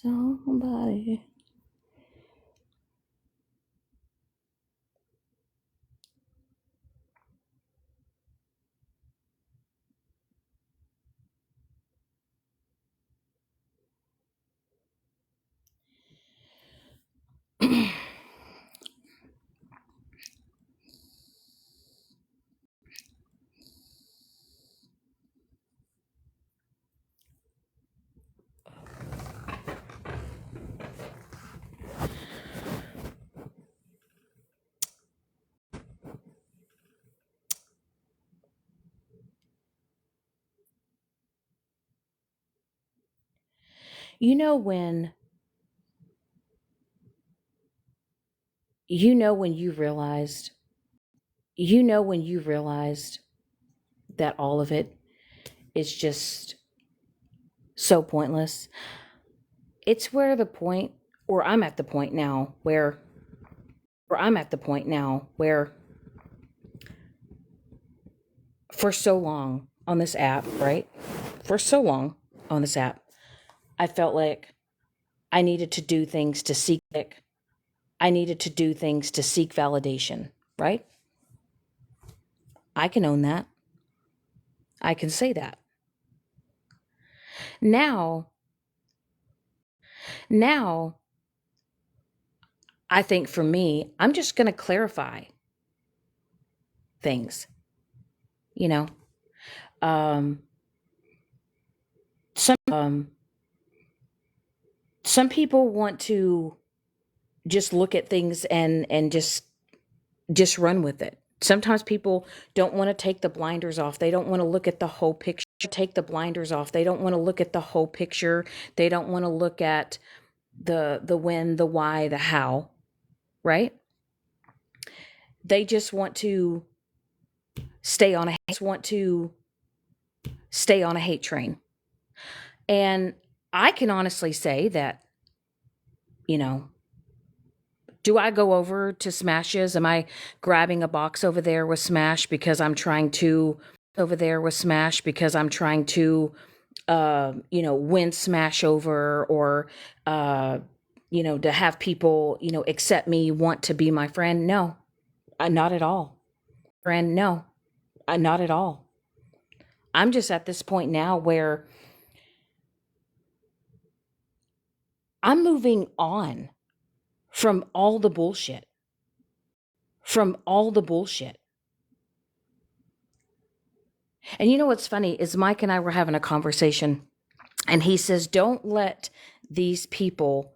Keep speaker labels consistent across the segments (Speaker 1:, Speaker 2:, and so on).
Speaker 1: Somebody. You know when you know when you realized that all of it is just so pointless. It's where the point or I'm at the point now where for so long on this app, right? For so long on this app, I felt like I needed to do things to seek validation, right? I can own that. I can say that. Now, now I think for me, I'm just going to clarify things, you know. Um some some people want to just look at things and just run with it. Sometimes people don't want to take the blinders off. They don't want to look at the whole picture. Take the blinders off. They don't want to look at the whole picture. They don't want to look at the when, the why, the how, right? They just want to stay on a hate train. And I can honestly say that, you know, do I go over to Smashes? Am I grabbing a box over there with Smash because I'm trying to win Smash over or to have people, accept me, want to be my friend? No, not at all. Friend, no, not at all. I'm just at this point now where I'm moving on from all the bullshit. From all the bullshit. And you know what's funny is Mike and I were having a conversation and he says, don't let these people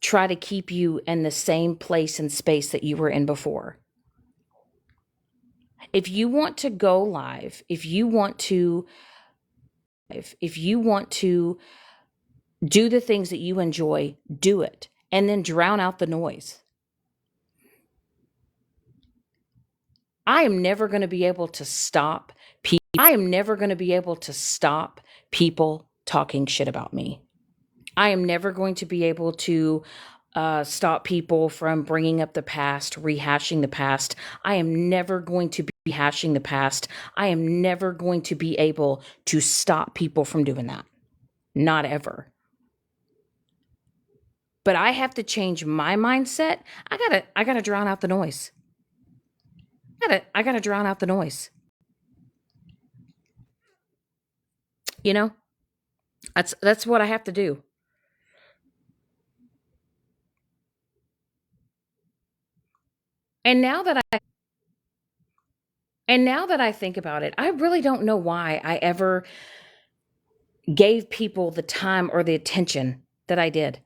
Speaker 1: try to keep you in the same place and space that you were in before. If you want to go live, if you want to do the things that you enjoy, do it and then drown out the noise. I am never going to be able to stop people talking shit about me. I am never going to be able to stop people from bringing up the past, rehashing the past. I am never going to be rehashing the past. I am never going to be able to stop people from doing that. Not ever. But I have to change my mindset. I gotta drown out the noise. I gotta drown out the noise. You know, that's what I have to do. And now that I think about it, I really don't know why I ever gave people the time or the attention that I did.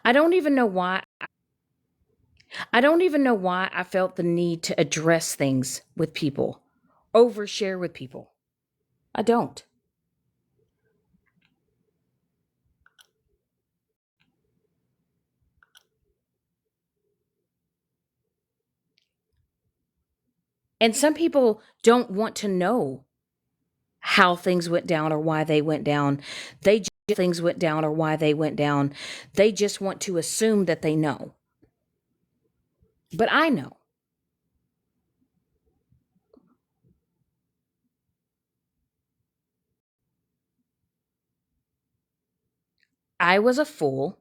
Speaker 1: I don't even know why I felt the need to address things with people, overshare with people. I don't. And some people don't want to know how things went down or why they went down. They just things went down or why they went down. They just want to assume that they know. But I know. I was a fool.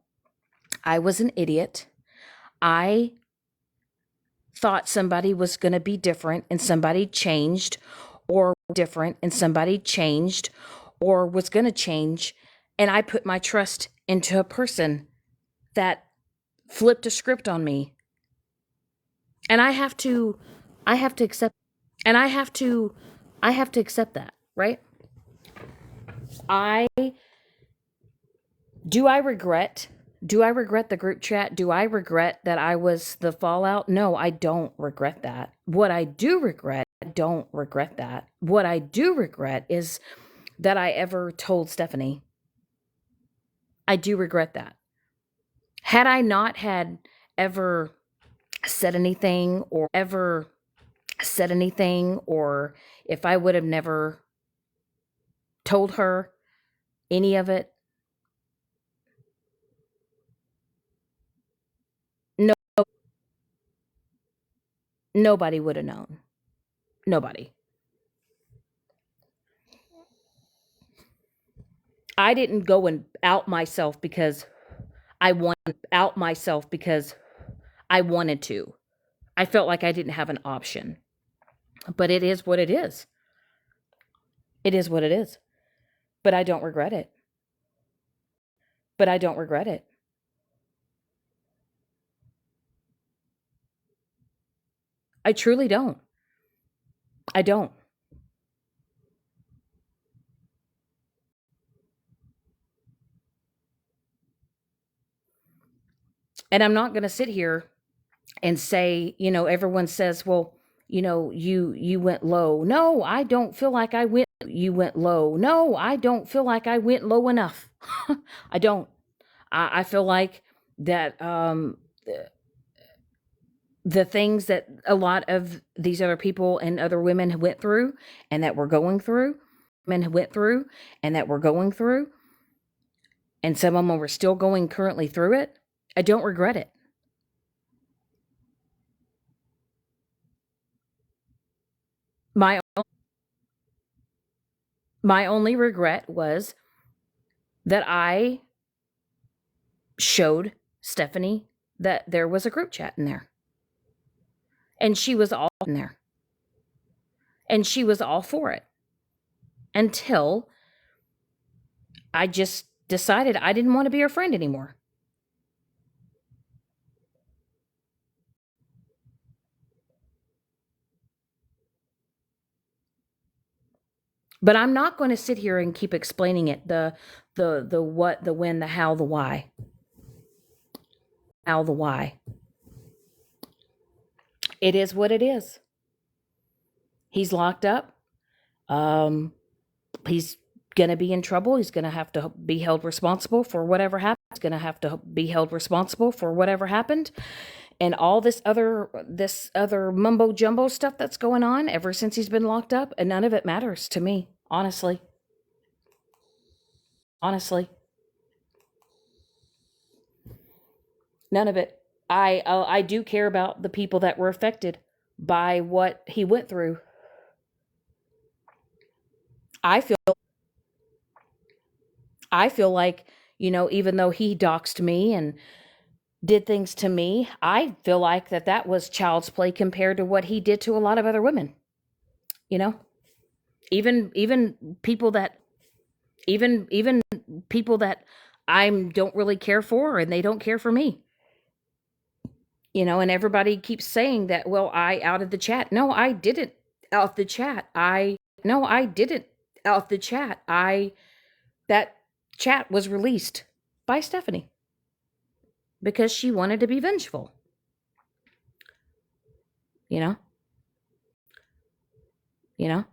Speaker 1: I was an idiot. I thought somebody was going to be different and somebody changed, or different and somebody changed, or was going to change. And I put my trust into a person that flipped a script on me. And I have to accept, and I have to accept that, right? I, I regret, do I regret the group chat? Do I regret that I was the fallout? No, I don't regret that. What I do regret, I don't regret that. What I do regret is that I ever told Stephanie. I do regret that. Had I not had ever said anything, or if I would have never told her any of it, no, nobody would have known. Nobody. I didn't go and out myself because I wanted to. I felt like I didn't have an option. But it is what it is. It is what it is. But I don't regret it. But I don't regret it. I truly don't. I don't. And I'm not going to sit here and say, everyone says, well, you went low. No, I don't feel like you went low. No, I don't feel like I went low enough. I don't. I feel like that the things that a lot of these other people and other women went through and that we're going through, men went through and that we're going through, and some of them are still going currently through it, I don't regret it. My my only regret was that I showed Stephanie that there was a group chat in there. And she was all in there. And she was all for it. Until I just decided I didn't want to be her friend anymore. But I'm not going to sit here and keep explaining it, the what, the when, the how, the why. How, the why. It is what it is. He's locked up. He's going to be in trouble. He's going to have to be held responsible for whatever happened. He's going to have to be held responsible for whatever happened. And all this other mumbo jumbo stuff that's going on ever since he's been locked up, and none of it matters to me, honestly. Honestly, none of it. I do care about the people that were affected by what he went through. I feel I feel like, even though he doxed me and did things to me, I feel like that was child's play compared to what he did to a lot of other women. You know, even people that even people that I don't really care for, and they don't care for me. And everybody keeps saying that, well, I outed the chat. No, I didn't out the chat. I didn't out the chat. That chat was released by Stephanie because she wanted to be vengeful. You know? You know?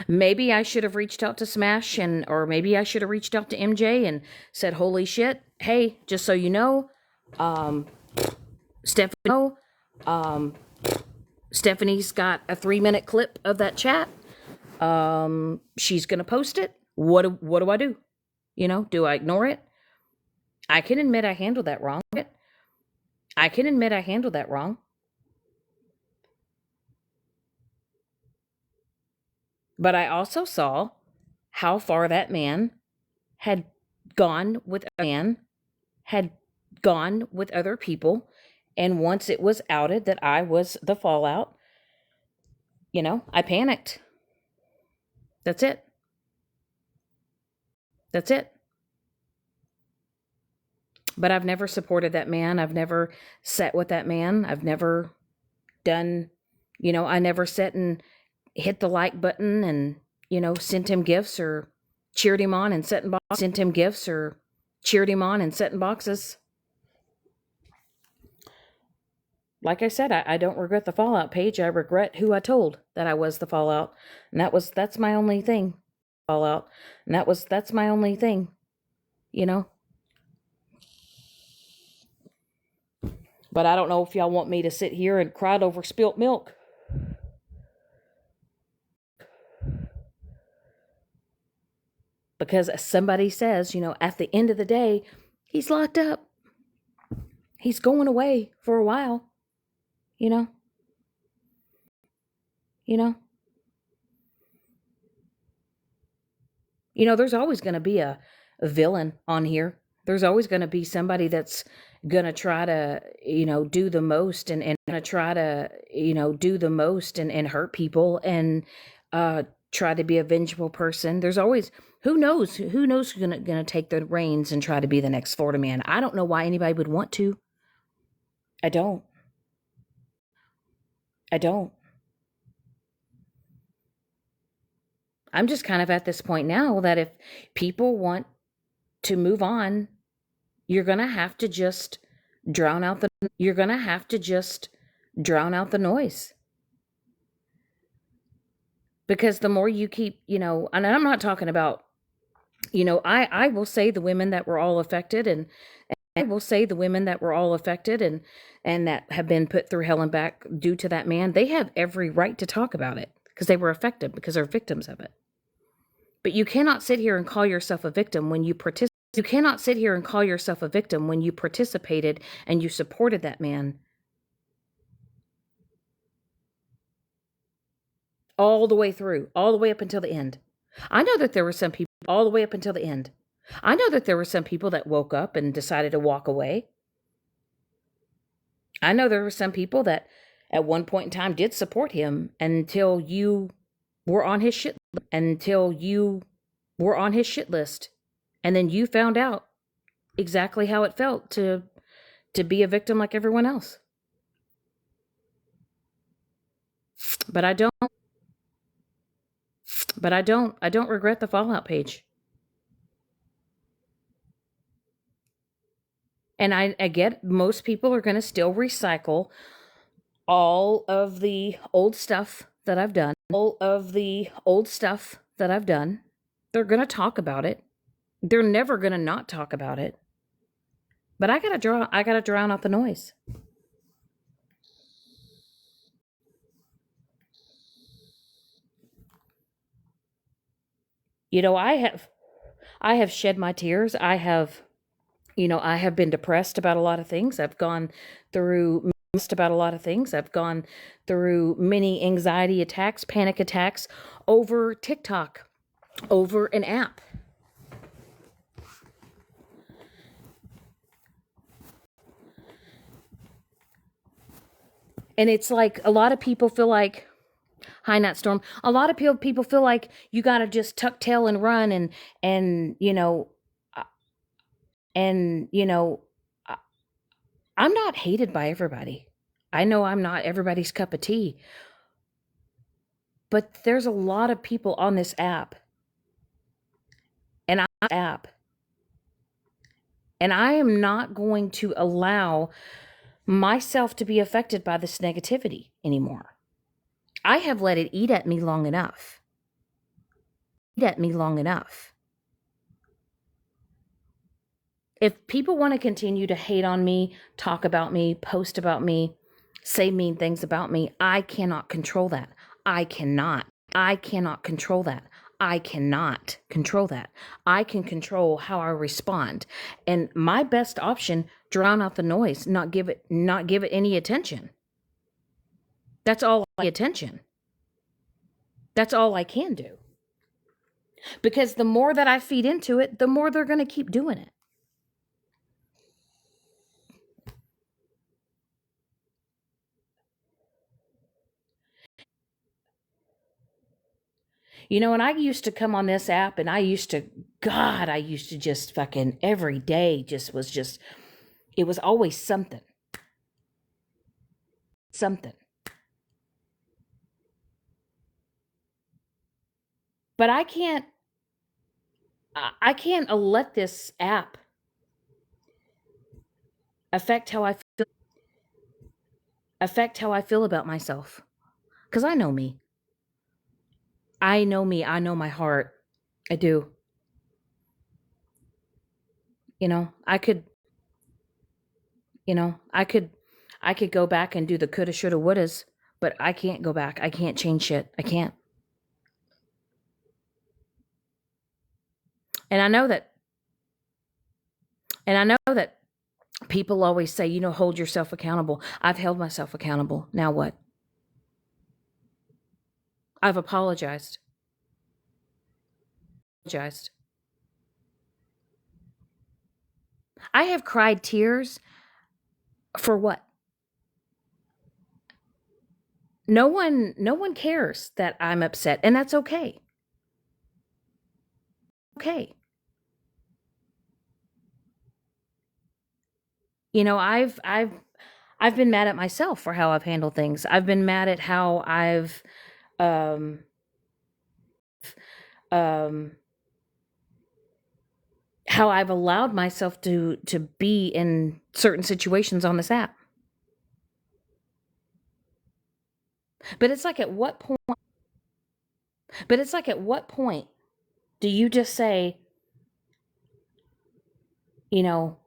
Speaker 1: Maybe I should have reached out to Smash, or maybe I should have reached out to MJ and said, "Holy shit, hey, just so you know, Stephanie, Stephanie's got a 3-minute clip of that chat. She's gonna post it. What do I do? Do I ignore it? I can admit I handled that wrong. I can admit I handled that wrong. But I also saw how far that man had gone with a man, had gone with other people, and once it was outed that I was the fallout, I panicked. That's it. That's it. But I've never supported that man. I've never sat with that man. I've never done, I never sat and hit the like button and, sent him gifts or cheered him on and sent in boxes. Sent him gifts or cheered him on and sent in boxes. Like I said, I don't regret the fallout, Paige. I regret who I told that I was the fallout. And that's my only thing. Fallout. And that's my only thing. But I don't know if y'all want me to sit here and cry over spilt milk. Because somebody says, at the end of the day, he's locked up. He's going away for a while. There's always going to be a villain on here. There's always going to be somebody that's going to try to, do the most and going to try to, do the most and hurt people and try to be a vengeful person. There's always, who knows who's going to take the reins and try to be the next Florida man. I don't know why anybody would want to. I don't. I'm just kind of at this point now that if people want to move on, you're going to have to just drown out the noise. Because the more you keep, and I'm not talking about, I will say the women that were all affected and that have been put through hell and back due to that man, they have every right to talk about it because they were affected, because they're victims of it. But you cannot sit here and call yourself a victim when you participated and you supported that man all the way through, all the way up until the end. I know that there were some people all the way up until the end. I know that there were some people that woke up and decided to walk away. I know there were some people that at one point in time did support him until you were on his shit list. And then you found out exactly how it felt to be a victim like everyone else. But I don't regret the fallout, Paige. And I get most people are going to still recycle all of the old stuff that I've done. They're going to talk about it. They're never going to not talk about it. But I got to drown out the noise. I have shed my tears. I have been depressed about a lot of things. I've gone through many anxiety attacks, panic attacks over TikTok, over an app. And it's like a lot of people feel like, hi, Nat Storm. A lot of people feel like you got to just tuck tail and run and I'm not hated by everybody. I know I'm not everybody's cup of tea. But there's a lot of people on this app. And I am not going to allow myself to be affected by this negativity anymore. I have let it eat at me long enough. If people want to continue to hate on me, talk about me, post about me, say mean things about me, I cannot control that. I cannot control that. I can control how I respond. And my best option, drown out the noise, not give it any attention. That's all I can do. Because the more that I feed into it, the more they're going to keep doing it. And I used to come on this app and I used to just fucking every day it was always something, something. But I can't let this app affect how I feel about myself. Because I know me. I know me. I know my heart. I do. I could, I could, go back and do the coulda, shoulda, wouldas, but I can't go back. I can't change shit. I can't. And I know that, and I know that people always say, hold yourself accountable. I've held myself accountable. Now what? I've apologized. Apologized. I have cried tears for what? No one cares that I'm upset, and that's okay. Okay. I've been mad at myself for how I've handled things. I've been mad at um um how I've allowed myself to be in certain situations on this app. But it's like at what point do you just say, you know,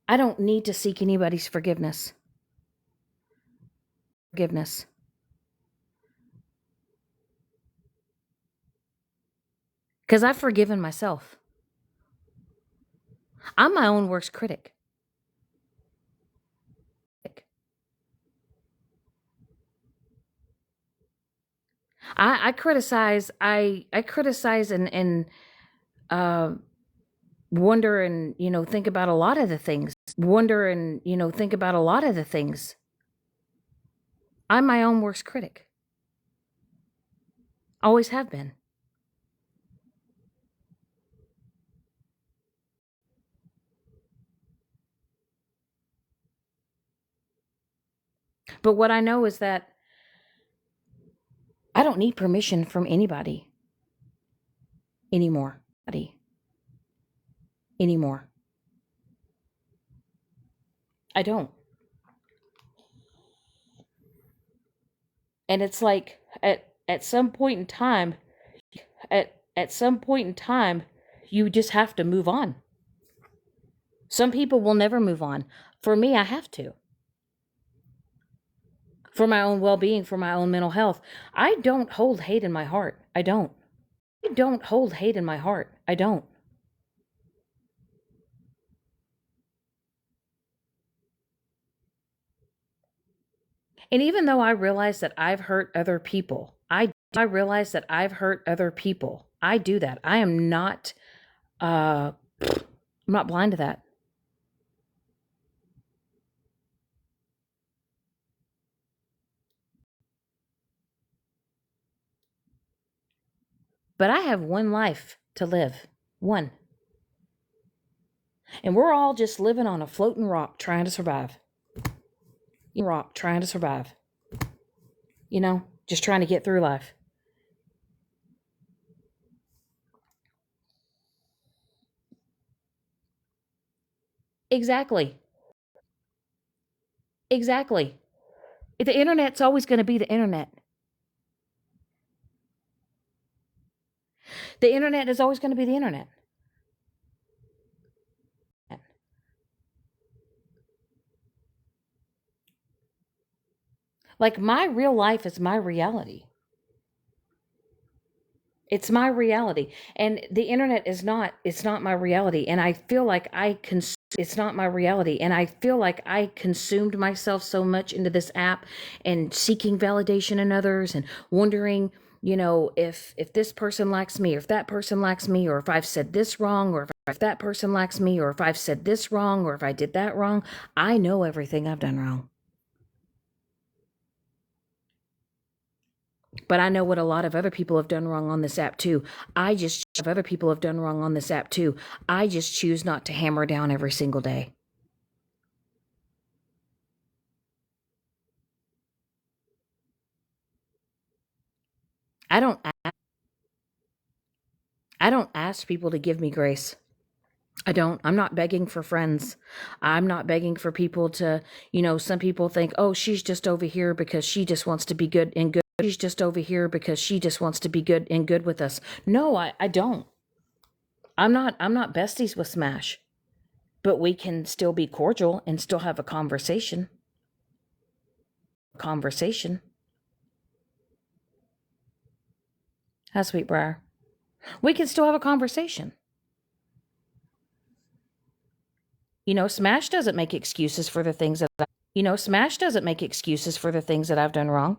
Speaker 1: I don't need to seek anybody's forgiveness. Forgiveness. Because I've forgiven myself. I'm my own worst critic. I criticize and uh, wonder and think about a lot of the things. Think about a lot of the things. I'm my own worst critic. Always have been. But what I know is that I don't need permission from anybody anymore. Anymore. I don't. And it's like at some point in time, at some point in time, you just have to move on. Some people will never move on. For me, I have to. For my own well-being, for my own mental health. I don't hold hate in my heart. I don't. I don't hold hate in my heart. I don't. And even though I realize that I've hurt other people, I realize that I've hurt other people. I do that. I am not I'm not blind to that. But I have one life to live. One. And we're all just living on a floating rock trying to survive. Rock trying to survive. Just trying to get through life. Exactly. Exactly. The internet's always going to be the internet. The internet is always going to be the internet. Like my real life is my reality. It's my reality. And the internet it's not my reality. And I feel like it's not my reality. And I feel like I consumed myself so much into this app and seeking validation in others and wondering if this person likes me, or if that person likes me, or if I've said this wrong, or if that person likes me, or if I've said this wrong, or if I did that wrong, I know everything I've done wrong. But I know what a lot of other people have done wrong on this app too. I just other people have done wrong on this app too. I just choose not to hammer down every single day. I don't I don't ask people to give me grace. I don't. I'm not begging for friends. I'm not begging for people to, some people think, oh, she's just over here because she just wants to be good and good. She's just over here because she just wants to be good and good with us. No, I don't. I'm not besties with Smash, but we can still be cordial and still have a conversation. Conversation. Hi, Sweetbriar. We can still have a conversation. Smash doesn't make excuses for the things that Smash doesn't make excuses for the things that I've done wrong.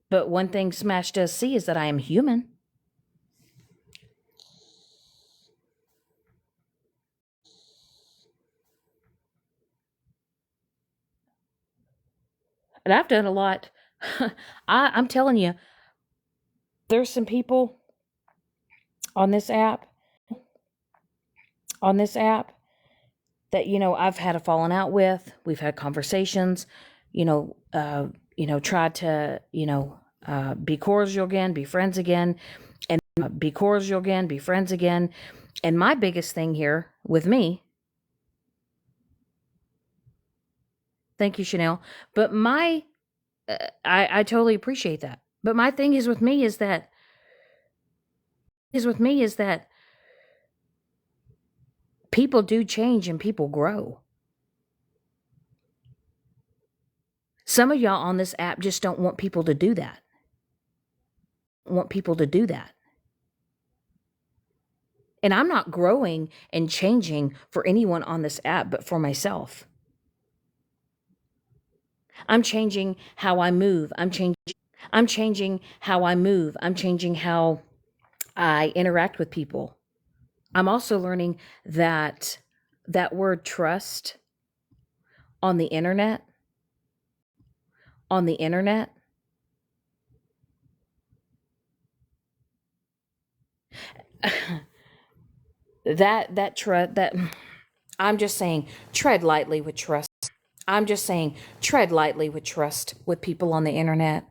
Speaker 1: But one thing Smash does see is that I am human. And I've done a lot. I'm telling you, there's some people on this app that I've had a falling out with. We've had conversations, tried to be cordial again, be friends again, and be cordial again, be friends again. And my biggest thing here with me, thank you, Chanel, but I totally appreciate that. But my thing is with me is that people do change and people grow. Some of y'all on this app just don't want people to do that. And I'm not growing and changing for anyone on this app, but for myself. I'm changing how I move. I'm changing how I move. I'm changing how I interact with people. I'm also learning that word trust on the internet, that I'm just saying tread lightly with trust. I'm just saying tread lightly with trust with people on the internet.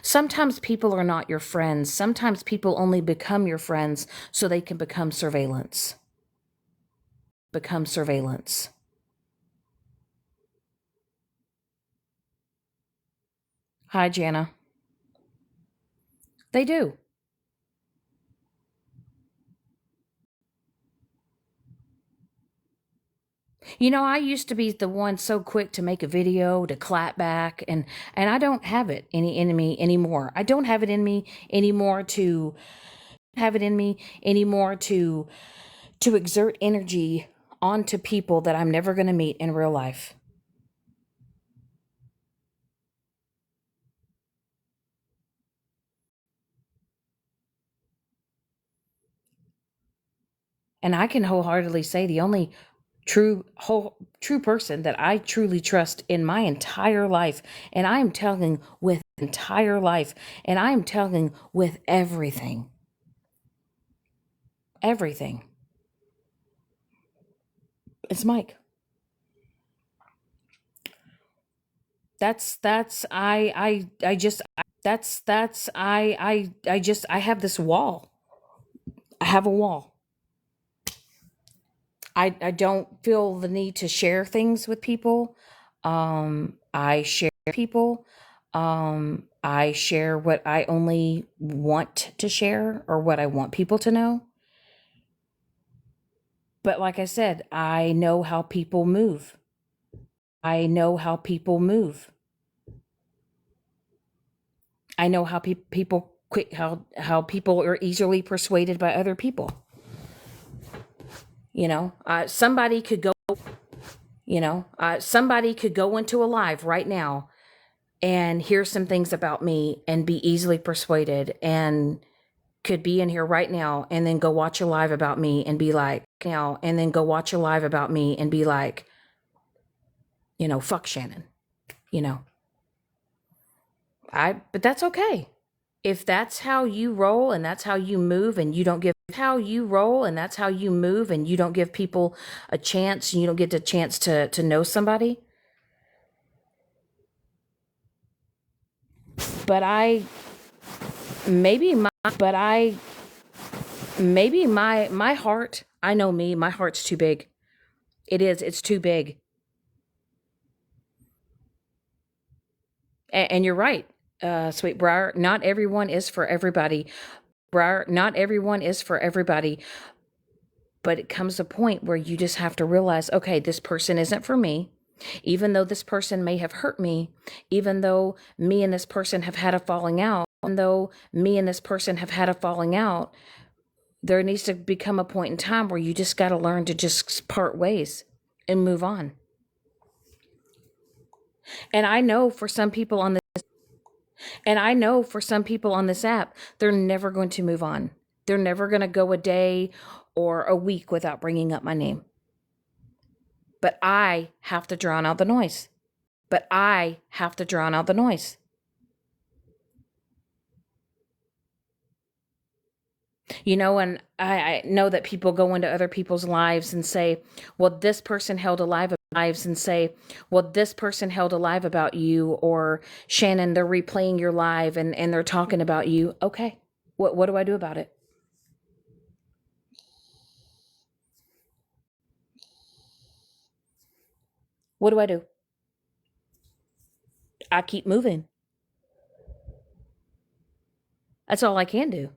Speaker 1: Sometimes people are not your friends. Sometimes people only become your friends so they can become surveillance. Hi, Jana. They do. I used to be the one so quick to make a video, to clap back, and I don't have it in me anymore. I don't have it in me anymore to exert energy onto people that I'm never going to meet in real life. And I can wholeheartedly say the only true person that I truly trust in my entire life, and I am telling with entire life, and I am telling with everything. It's Mike. I have this wall. I have a wall. I don't feel the need to share things with people. I share people. I share what I only want to share or what I want people to know. But like I said, I know how people move. I know how people people quick how people are easily persuaded by other people. Somebody could go into a live right now and hear some things about me and be easily persuaded, and could be in here right now and then go watch a live about me and be like, fuck Shannon, you know. But that's okay. If that's how you roll and that's how you move and you don't give people a chance, and you don't get a chance to know somebody. But I maybe my but I maybe my heart, I know me, my heart's too big. It's too big. And you're right, Sweet Briar, not everyone is for everybody. But it comes a point where you just have to realize, okay, this person isn't for me. Even though this person may have hurt me, even though me and this person have had a falling out, there needs to become a point in time where you just got to learn to just part ways and move on. And I know for some people on this app, they're never going to move on. They're never going to go a day or a week without bringing up my name. But I have to drown out the noise. And I know that people go into other people's lives and say, well, this person held alive about you, or Shannon, they're replaying your live and they're talking about you. Okay. What do I do about it? What do I do? I keep moving. That's all I can do.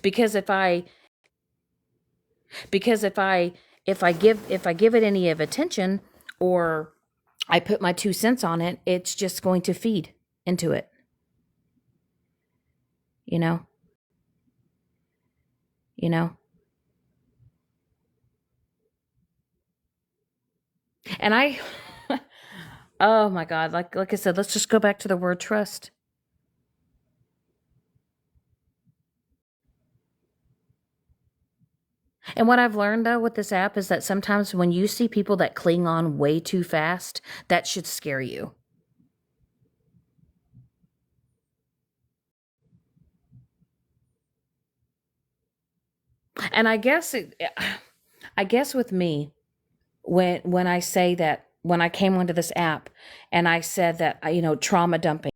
Speaker 1: Because if I give it any of attention, or I put my 2 cents on it, it's just going to feed into it. You know? And oh my God, like I said, let's just go back to the word trust. And what I've learned, though, with this app is that sometimes when you see people that cling on way too fast, that should scare you. And I guess with me, when I say that, when I came onto this app and I said that, trauma dumping,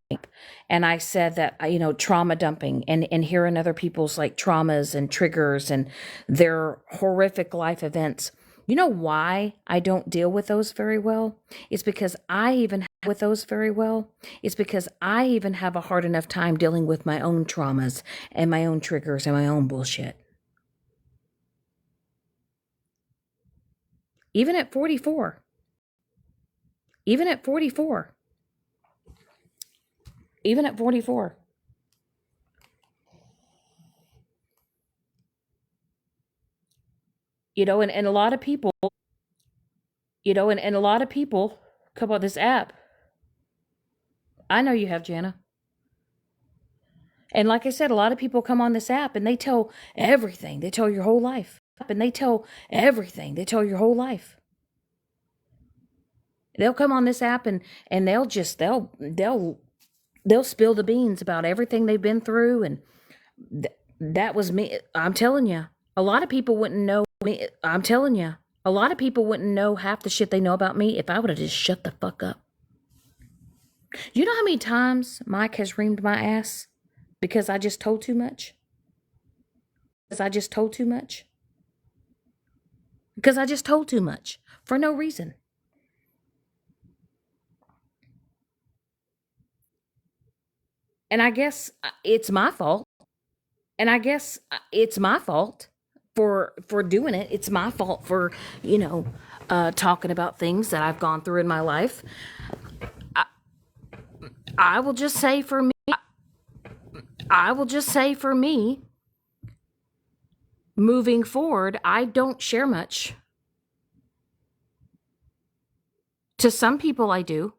Speaker 1: and I said that, trauma dumping and hearing other people's like traumas and triggers and their horrific life events. You know why I don't deal with those very well? It's because I even have a hard enough time dealing with my own traumas and my own triggers and my own bullshit. Even at 44. Even at 44. And a lot of people, and a lot of people come on this app. I know you have, Jana. And like I said, a lot of people come on this app and they tell everything. They tell your whole life. They'll come on this app and they'll spill the beans about everything they've been through. And that was me. I'm telling you, a lot of people wouldn't know me. I'm telling you, a lot of people wouldn't know half the shit they know about me if I would have just shut the fuck up. You know how many times Mike has reamed my ass because I just told too much? Because I just told too much for no reason. And I guess it's my fault. For doing it. It's my fault for, talking about things that I've gone through in my life. I will just say for me, moving forward, I don't share much. To some people I do.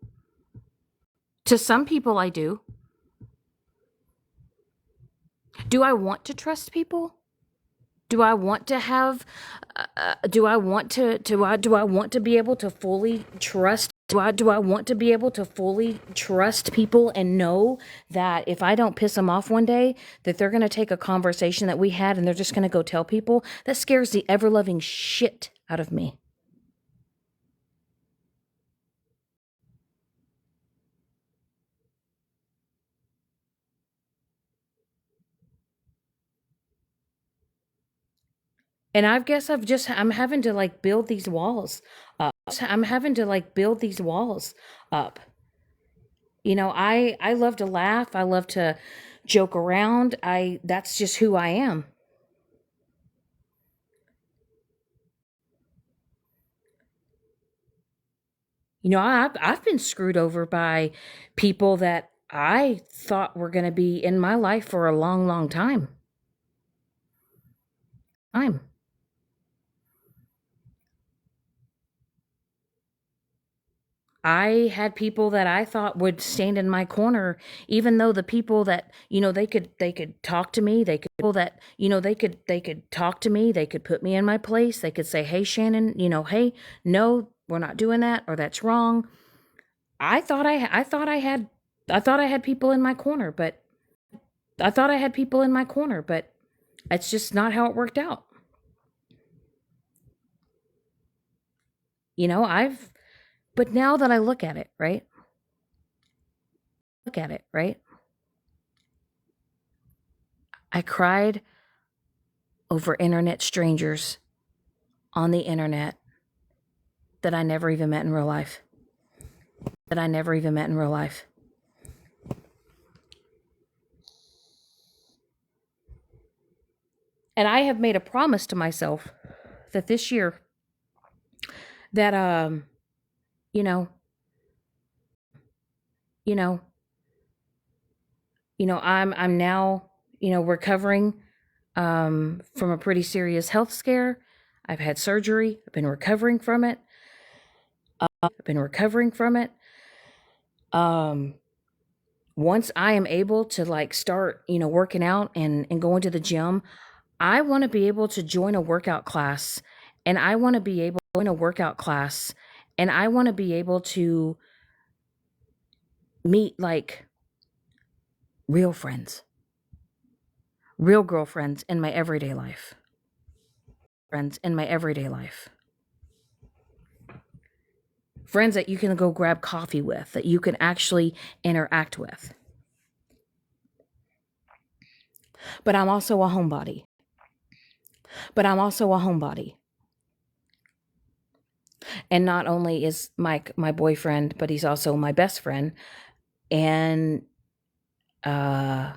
Speaker 1: To some people, I do. Do I want to trust people? Do I want to have? Do I want to? Do I want to be able to fully trust? Do I want to be able to fully trust people and know that if I don't piss them off one day, that they're going to take a conversation that we had and they're just going to go tell people? That scares the ever loving shit out of me. And I guess I'm having to like build these walls up. I'm having to like build these walls up. I love to laugh. I love to joke around. That's just who I am. I've been screwed over by people that I thought were going to be in my life for a long, long time. Time. I had people that I thought would stand in my corner, even though the people that, they could talk to me, they could people that, they could talk to me, they could put me in my place, they could say, "Hey Shannon, hey, no, we're not doing that," or "That's wrong." I thought I had people in my corner, but it's just not how it worked out. I've but now that I look at it, right? Look at it, right? I cried over internet strangers on the internet that I never even met in real life. That I never even met in real life. And I have made a promise to myself that this year that you know, you know, I'm now, recovering from a pretty serious health scare. I've had surgery. I've been recovering from it. I've been recovering from it. Um Once I am able to like start, working out and going to the gym, I want to be able to join a workout class and I want to be able to join a workout class and I want to be able to meet like real friends, real girlfriends in my everyday life. Friends in my everyday life. Friends that you can go grab coffee with, that you can actually interact with. But I'm also a homebody. But I'm also a homebody. And not only is Mike my boyfriend, but he's also my best friend. And uh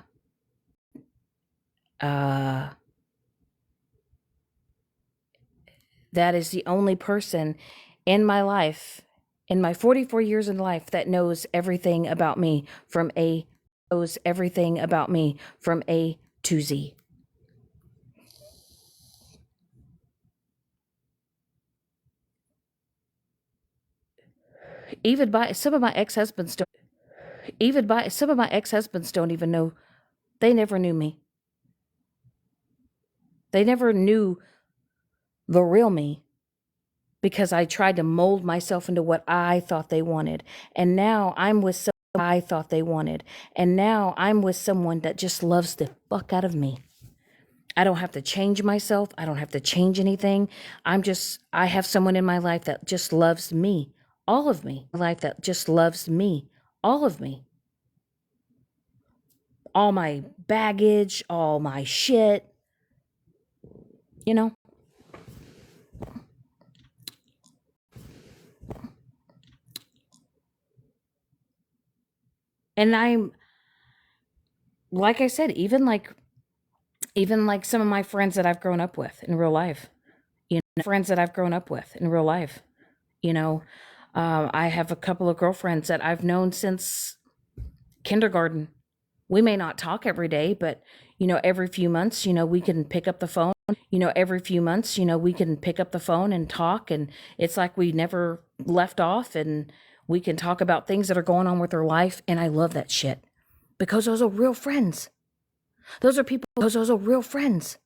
Speaker 1: uh that is the only person in my life, in my 44 years in life, that knows everything about me from A to Z. Even by some of my ex-husbands don't even by some of my ex-husbands don't even know. They never knew me. They never knew the real me because I tried to mold myself into what I thought they wanted. And now I'm with someone I thought they wanted. And now I'm with someone that just loves the fuck out of me. I don't have to change myself. I don't have to change anything. I have someone in my life that just loves me, all of me. Life that just loves me, all of me. All my baggage, all my shit, you know? And I'm, like I said, even like some of my friends that I've grown up with in real life, friends that I've grown up with in real life, you know, I have a couple of girlfriends that I've known since kindergarten. We may not talk every day, but every few months, we can pick up the phone. Every few months, we can pick up the phone and talk, and it's like we never left off, and We can talk about things that are going on with their life. And I love that shit because those are real friends. Those are people, those are real friends.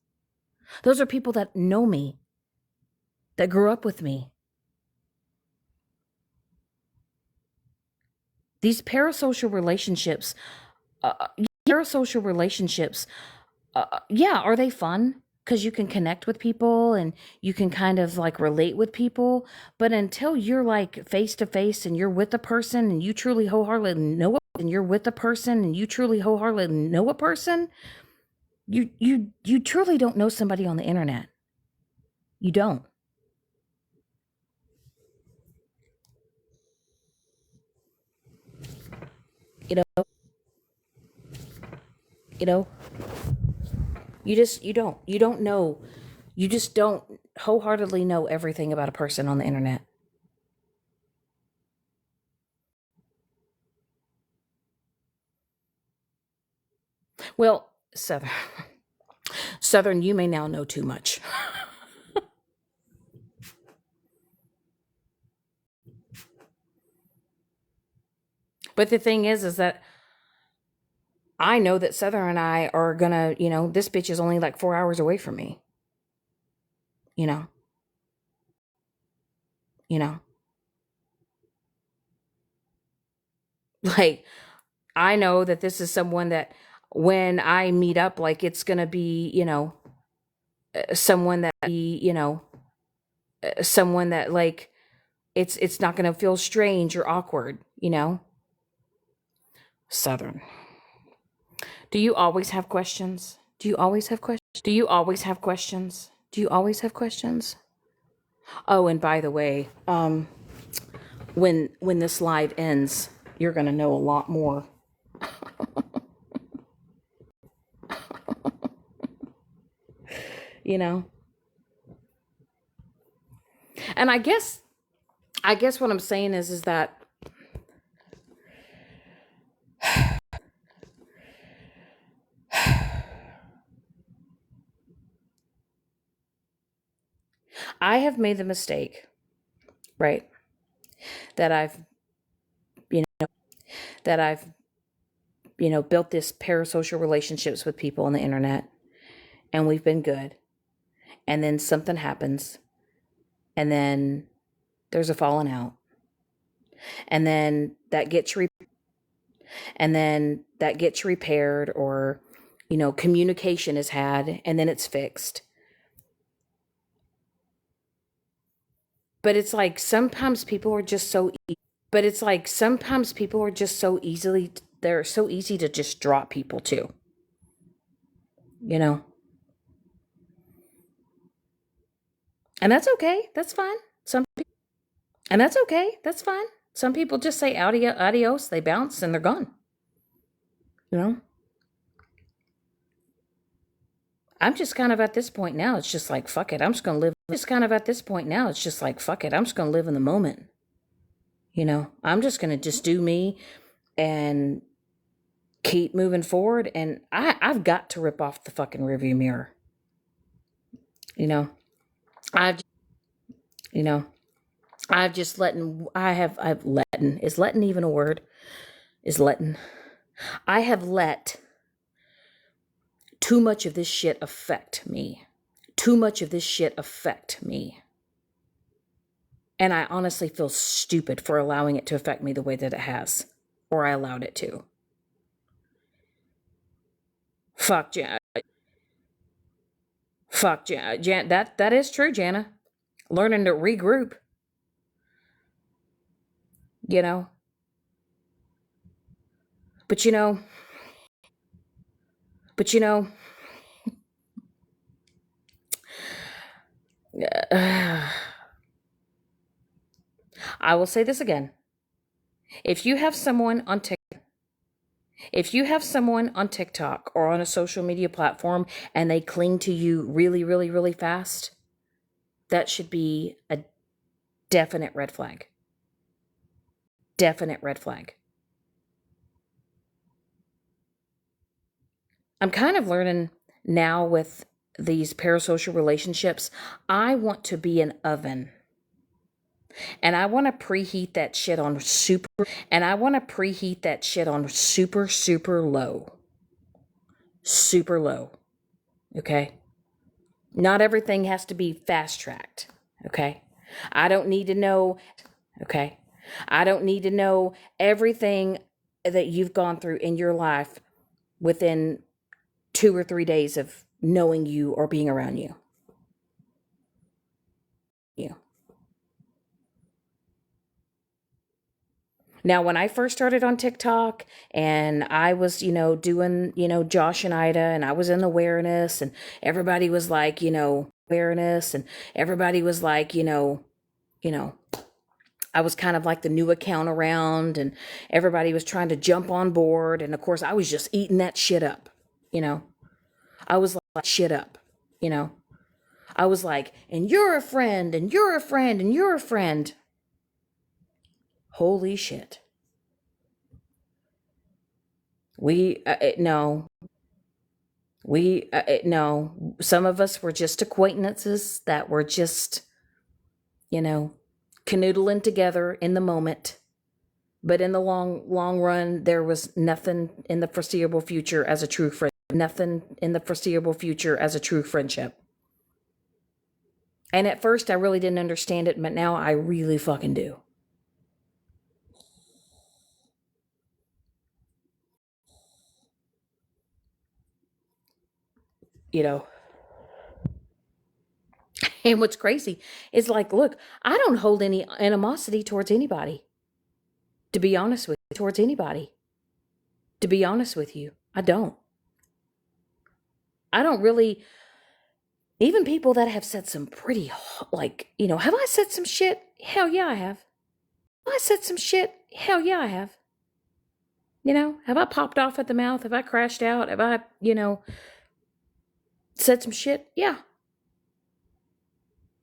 Speaker 1: Those are people that know me, that grew up with me. These parasocial relationships, uh, parasocial relationships, yeah, are they fun? Because you can connect with people and you can kind of like relate with people. But until you're like face to face and you're with a person and you truly wholeheartedly know and you're with a person and you truly wholeheartedly know a person, you truly don't know somebody on the internet. You don't. You know, you know, you don't know. You just don't wholeheartedly know everything about a person on the internet. Well, Southern, you may now know too much. But the thing is that I know that Southern and I are gonna, this bitch is only like 4 hours away from me. You know, you know, like I know that this is someone that when I meet up, like it's gonna be, someone that someone that like it's not gonna feel strange or awkward. Southern. Do you always have questions? Do you always have questions? Do you always have questions? Do you always have questions? Oh, and by the way, when this live ends, you're gonna know a lot more. You know, and I guess what I'm saying is that I have made the mistake, right? That you know, that I've, built this parasocial relationships with people on the internet, and we've been good, and then something happens, and then there's a falling out, and then that gets repaired, or communication is had, and then it's fixed. But it's like sometimes people are just so but it's like sometimes people are just so easily they're so easy to just drop people too. You know. And that's okay. That's fine. And that's okay. That's fine. Some people just say adios, they bounce and they're gone. You know? I'm just kind of at this point now, it's just like fuck it. I'm just going to live just kind of at this point now, it's just like fuck it. I'm just going to live in the moment. I'm just going to just do me and keep moving forward, and I've got to rip off the fucking rearview mirror. You know, I've you know I've just letting I've letting is letting even a word is letting I have let too much of this shit affect me. Too much of this shit affect me. And I honestly feel stupid for allowing it to affect me the way that it has, or I allowed it to. Fuck Jan. Fuck Jan. That is true, Jana. Learning to regroup. You know, but you know, but you know. I will say this again. If you have someone on TikTok, if you have someone on TikTok or on a social media platform and they cling to you really, really, really fast, that should be a definite red flag. Definite red flag. I'm kind of learning now with these parasocial relationships. I want to be an oven. And I want to preheat that shit on super, super low. Super low. Okay? Not everything has to be fast tracked. Okay? I don't need to know. Okay? I don't need to know everything that you've gone through in your life within 2 or 3 days of knowing you or being around you. You. Now, when I first started on TikTok and I was, doing, Josh and Ida, and I was in awareness, and everybody was like, awareness, and everybody was like, you know, I was kind of like the new account around, and everybody was trying to jump on board. And of course, I was just eating that shit up, you know. I was like, shit up, you know. I was like, and you're a friend, and you're a friend, and you're a friend. Holy shit. No. No. Some of us were just acquaintances that were just, you know, canoodling together in the moment. But in the long run, there was nothing in the foreseeable future as a true friend. Nothing in the foreseeable future as a true friendship. And at first, I really didn't understand it, but now I really fucking do. You know, and what's crazy is like, look, I don't hold any animosity towards anybody. To be honest with you, towards anybody. To be honest with you, I don't. I don't really, even people that have said some pretty, like, have I said some shit? Hell yeah, I have. Have I said some shit? Hell yeah, I have. Have I popped off at the mouth? Have I crashed out? Have I, said some shit? Yeah.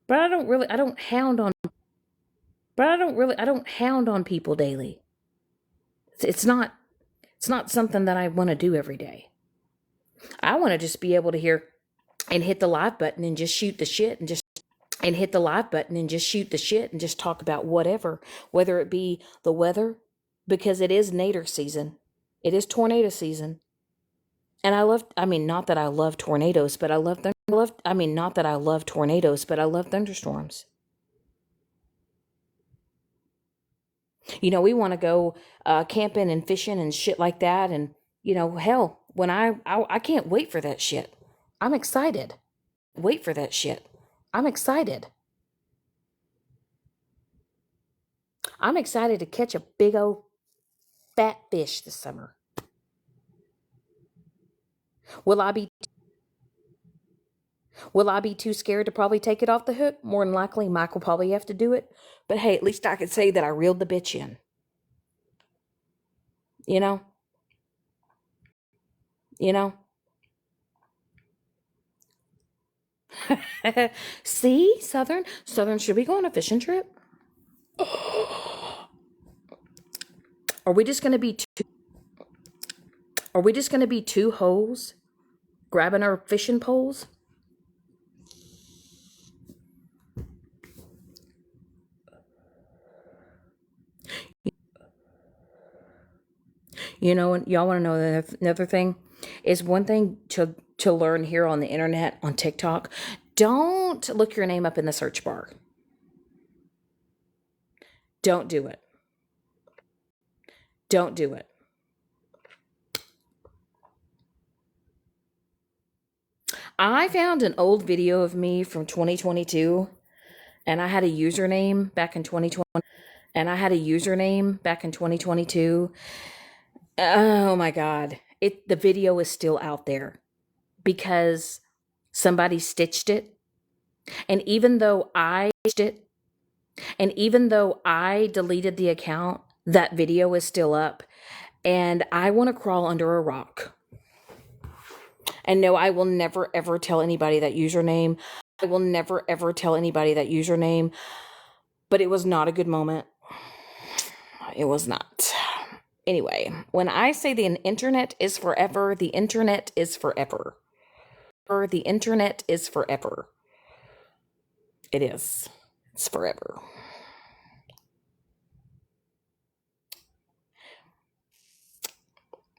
Speaker 1: But I don't hound on, I don't hound on people daily. It's not something that I want to do every day. I want to just be able to hear and hit the live button and just shoot the shit and hit the live button and just shoot the shit and just talk about whatever, whether it be the weather, because it is nader season. It is tornado season. And not that I love tornadoes, but I love not that I love tornadoes, but I love thunderstorms. We want to go camping and fishing and shit like that. And, hell, when I can't wait for that shit. I'm excited. Wait for that shit. I'm excited. I'm excited to catch a big old fat fish this summer. Will I be too scared to probably take it off the hook? More than likely, Mike will probably have to do it. But hey, at least I could say that I reeled the bitch in. You know? You know? See, Southern should we go on a fishing trip? Are we just gonna be two hoes grabbing our fishing poles? And y'all want to know another thing? Is one thing to learn here on the internet, on TikTok. Don't look your name up in the search bar. Don't do it. Don't do it. I found an old video of me from 2022, and I had a username back in 2022. Oh my God. The video is still out there because somebody stitched it. And even though I deleted the account, that video is still up. And I want to crawl under a rock. And no, I will never, ever tell anybody that username. But it was not a good moment. It was not. Anyway, when I say the internet is forever, the internet is forever. The internet is forever. It is. It's forever.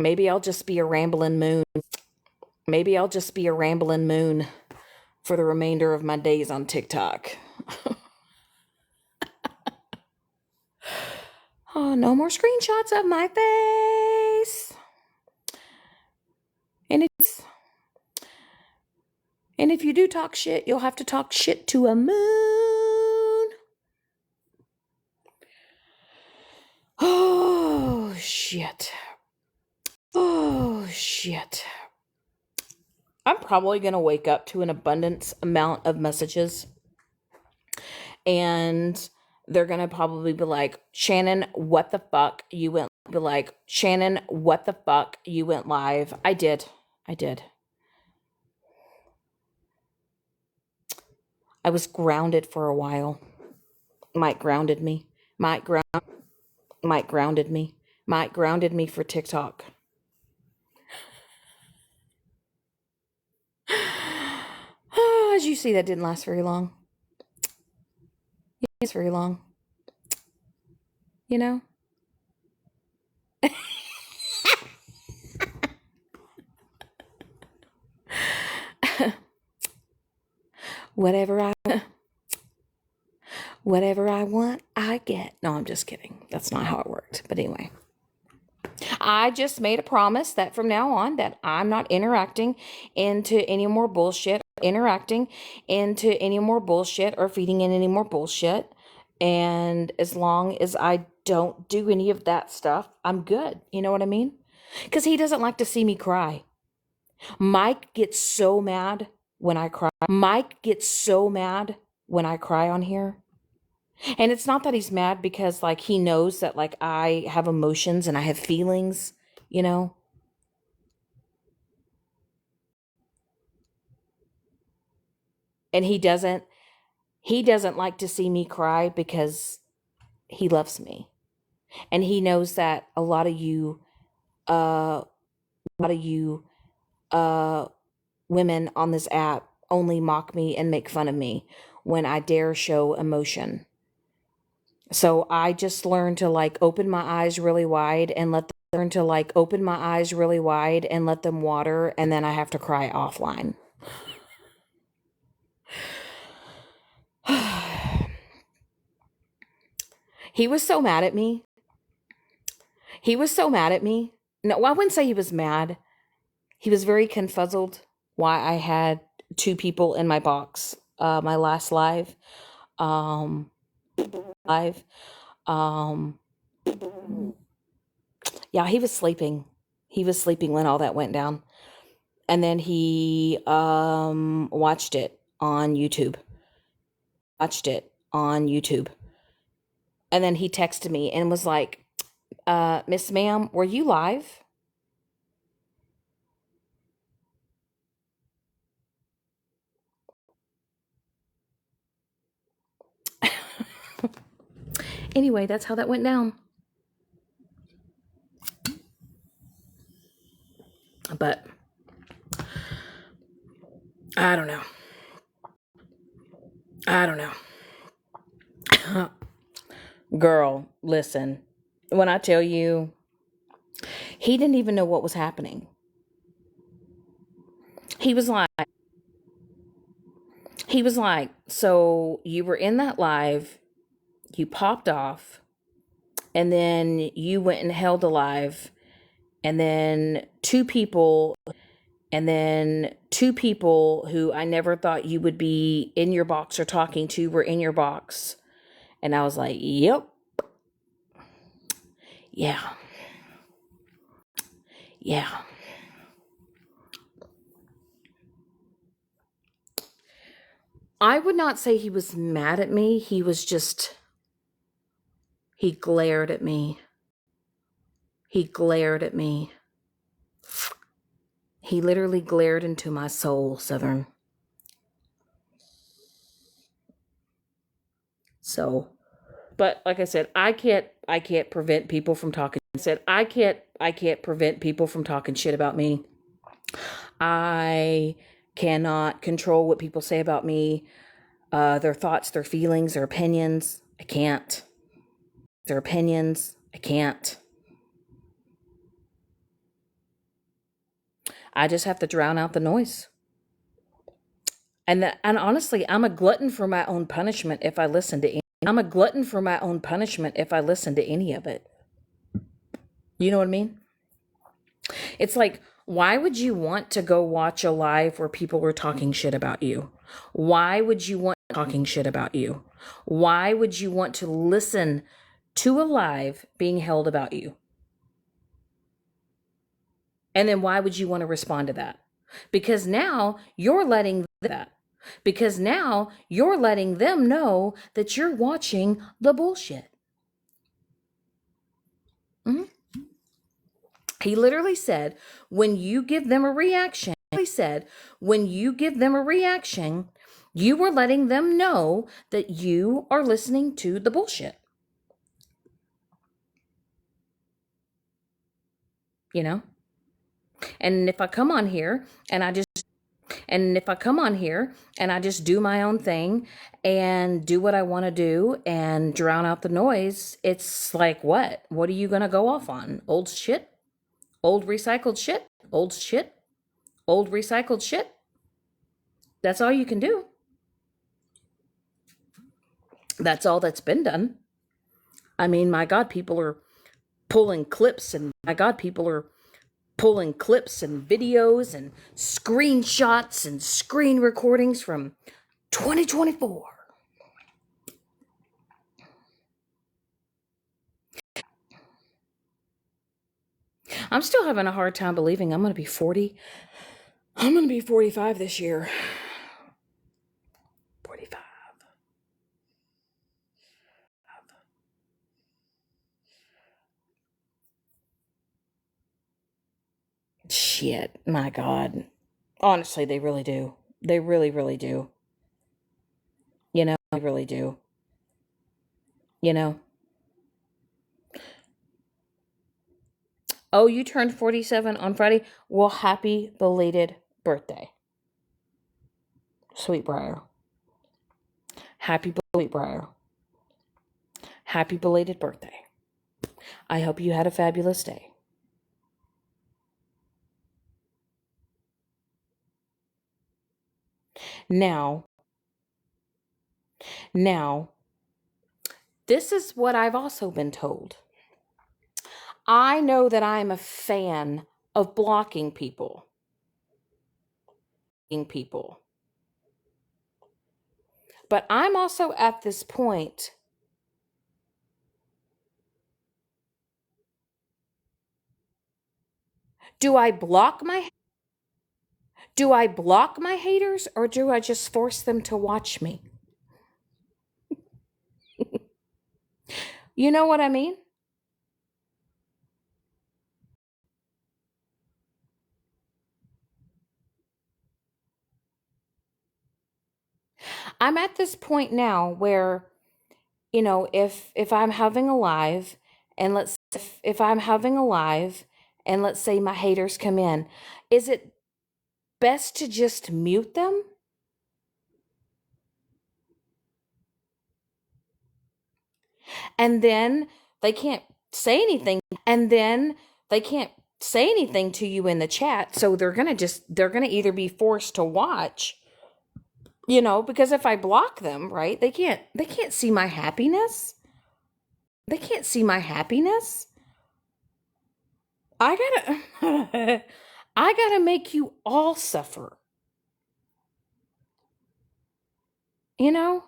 Speaker 1: Maybe I'll just be a rambling moon. Maybe I'll just be a rambling moon for the remainder of my days on TikTok. Oh, no more screenshots of my face. And if you do talk shit, you'll have to talk shit to a moon. Oh, shit. Oh, shit. I'm probably going to wake up to an abundance amount of messages. And they're going to probably be like, Shannon, what the fuck? You went, be like, Shannon, what the fuck? You went live. I did. I was grounded for a while. Mike grounded me. Mike grounded me. Mike grounded me for TikTok. As you see, that didn't last very long. It's very long. You know? Whatever I want, I get. No, I'm just kidding. That's not how it worked. But anyway. I just made a promise that from now on that I'm not interacting into any more bullshit, or feeding in any more bullshit. And as long as I don't do any of that stuff, I'm good. You know what I mean? Because he doesn't like to see me cry. Mike gets so mad when I cry. On here. And it's not that he's mad because like he knows that like I have emotions and I have feelings, you know? And he doesn't like to see me cry because he loves me. And he knows that a lot of you women on this app only mock me and make fun of me when I dare show emotion. So I just learned to like open my eyes really wide and let them water, and then I have to cry offline. He was so mad at me. No, I wouldn't say he was mad. He was very confuzzled why I had 2 people in my box. My last live. Yeah, he was sleeping. When all that went down. And then he watched it on YouTube. And then he texted me and was like, Miss Ma'am, were you live? Anyway, that's how that went down. But I don't know. Girl, listen. When I tell you, he didn't even know what was happening. He was like, so you were in that live, you popped off, and then you went and held a live, and then two people who I never thought you would be in your box or talking to were in your box. And I was like, yep. Yeah. I would not say he was mad at me. He glared at me. He literally glared into my soul, Southern. So, but like I said, I can't prevent people from talking. I can't prevent people from talking shit about me. I cannot control what people say about me, their thoughts, their feelings, their opinions. I can't. I just have to drown out the noise. And honestly, I'm a glutton for my own punishment if I listen to any. I'm a glutton for my own punishment if I listen to any of it. You know what I mean? It's like, why would you want to go watch a live where people were talking shit about you? Why would you want talking shit about you? Why would you want to listen to a live being held about you? And then why would you want to respond to that? Because now you're letting that. Because now you're letting them know that you're watching the bullshit. Mm-hmm. He literally said, when you give them a reaction, you were letting them know that you are listening to the bullshit. You know? And if I come on here and I just do my own thing and do what I want to do and drown out the noise, it's like, what? What are you going to go off on? Old shit? Old recycled shit? Old shit? Old recycled shit? That's all you can do. That's all that's been done. I mean, my God, people are pulling clips and videos and screenshots and screen recordings from 2024. I'm still having a hard time believing I'm going to be 40. I'm going to be 45 this year. 45. Shit, my God. Honestly, they really do. They really, really do. You know, they really do. You know? Oh, you turned 47 on Friday? Well, happy belated birthday. Sweetbriar. Happy Sweetbriar. Happy belated birthday. I hope you had a fabulous day. Now, this is what I've also been told. I know that I'm a fan of blocking people. But I'm also at this point. Do I block my haters, or do I just force them to watch me? You know what I mean? I'm at this point now where, you know, if I'm having a live and if I'm having a live and let's say my haters come in, is it best to just mute them? And then they can't say anything. To you in the chat, so they're going to either be forced to watch, you know, because if I block them, right? They can't see my happiness. I gotta I gotta make you all suffer. You know?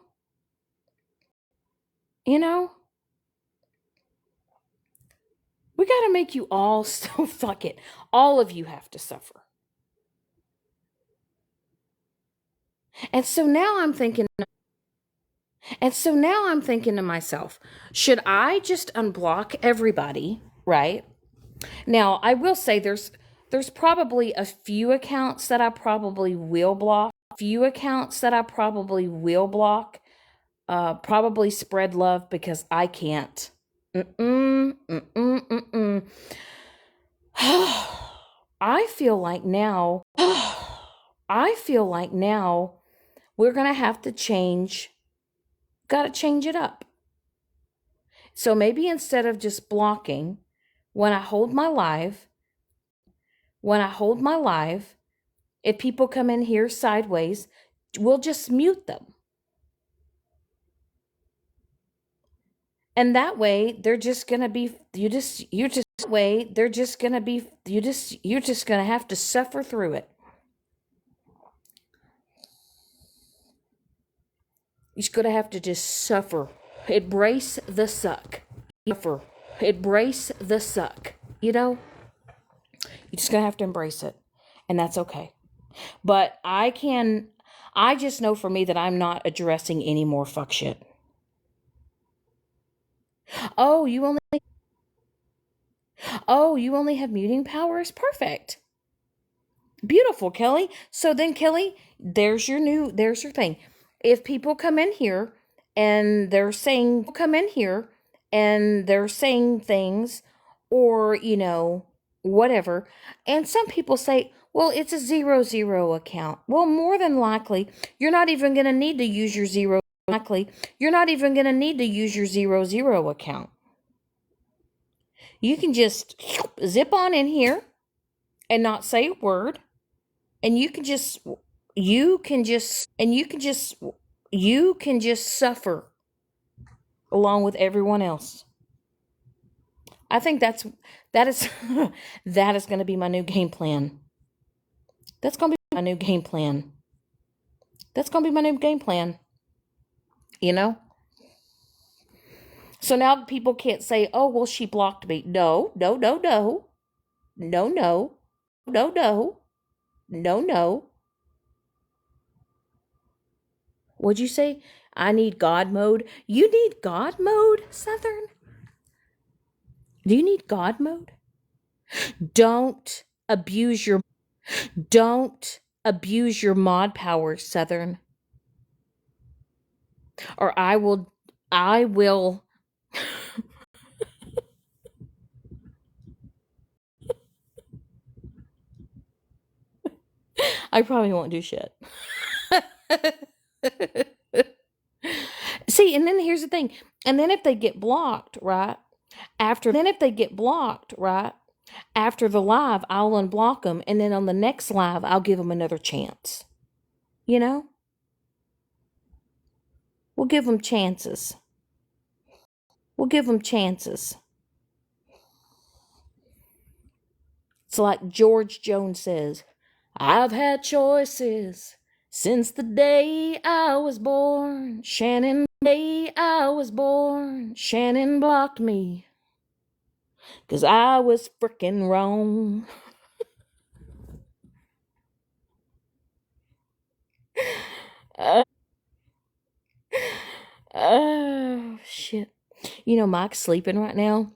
Speaker 1: We gotta make you all so fuck it. All of you have to suffer. And so now I'm thinking to myself, should I just unblock everybody, right? Now, I will say there's probably a few accounts that I probably will block. Probably spread love because I can't. I feel like now we're going to have to got to change it up. So maybe instead of just blocking, when I hold my live, when I hold my live, if people come in here sideways, we'll just mute them. And that way they're just going to be you're just going to have to suffer through it. You're just going to have to just suffer. Embrace the suck. Suffer. Embrace the suck. You know, you're just going to have to embrace it. And that's okay. But I just know for me that I'm not addressing any more fuck shit. Oh, you only have muting powers? Perfect. Beautiful, Kelly. So then, Kelly, there's your thing. If people come in here and they're saying things, or, whatever, and some people say, well, it's a 0-0 account. Well, more than likely, you're not even going to need to use your 0-0 account. You can just zip on in here and not say a word, and you can just suffer along with everyone else. I think that is that is going to be my new game plan. That's going to be my new game plan. You know? So now people can't say, "Oh, well, she blocked me." No, no, no, no. No, no. No, no. No, no. What'd you say? I need God mode. You need God mode, Southern? Do you need God mode? Don't abuse your mod power, Southern. Or I will I probably won't do shit. See, and then here's the thing. And then if they get blocked, right? After the live, I'll unblock them, and then on the next live, I'll give them another chance. You know? We'll give them chances. It's like George Jones says, I've had choices since the day I was born. Shannon blocked me 'cause I was frickin' wrong. Oh, shit. Mike's sleeping right now,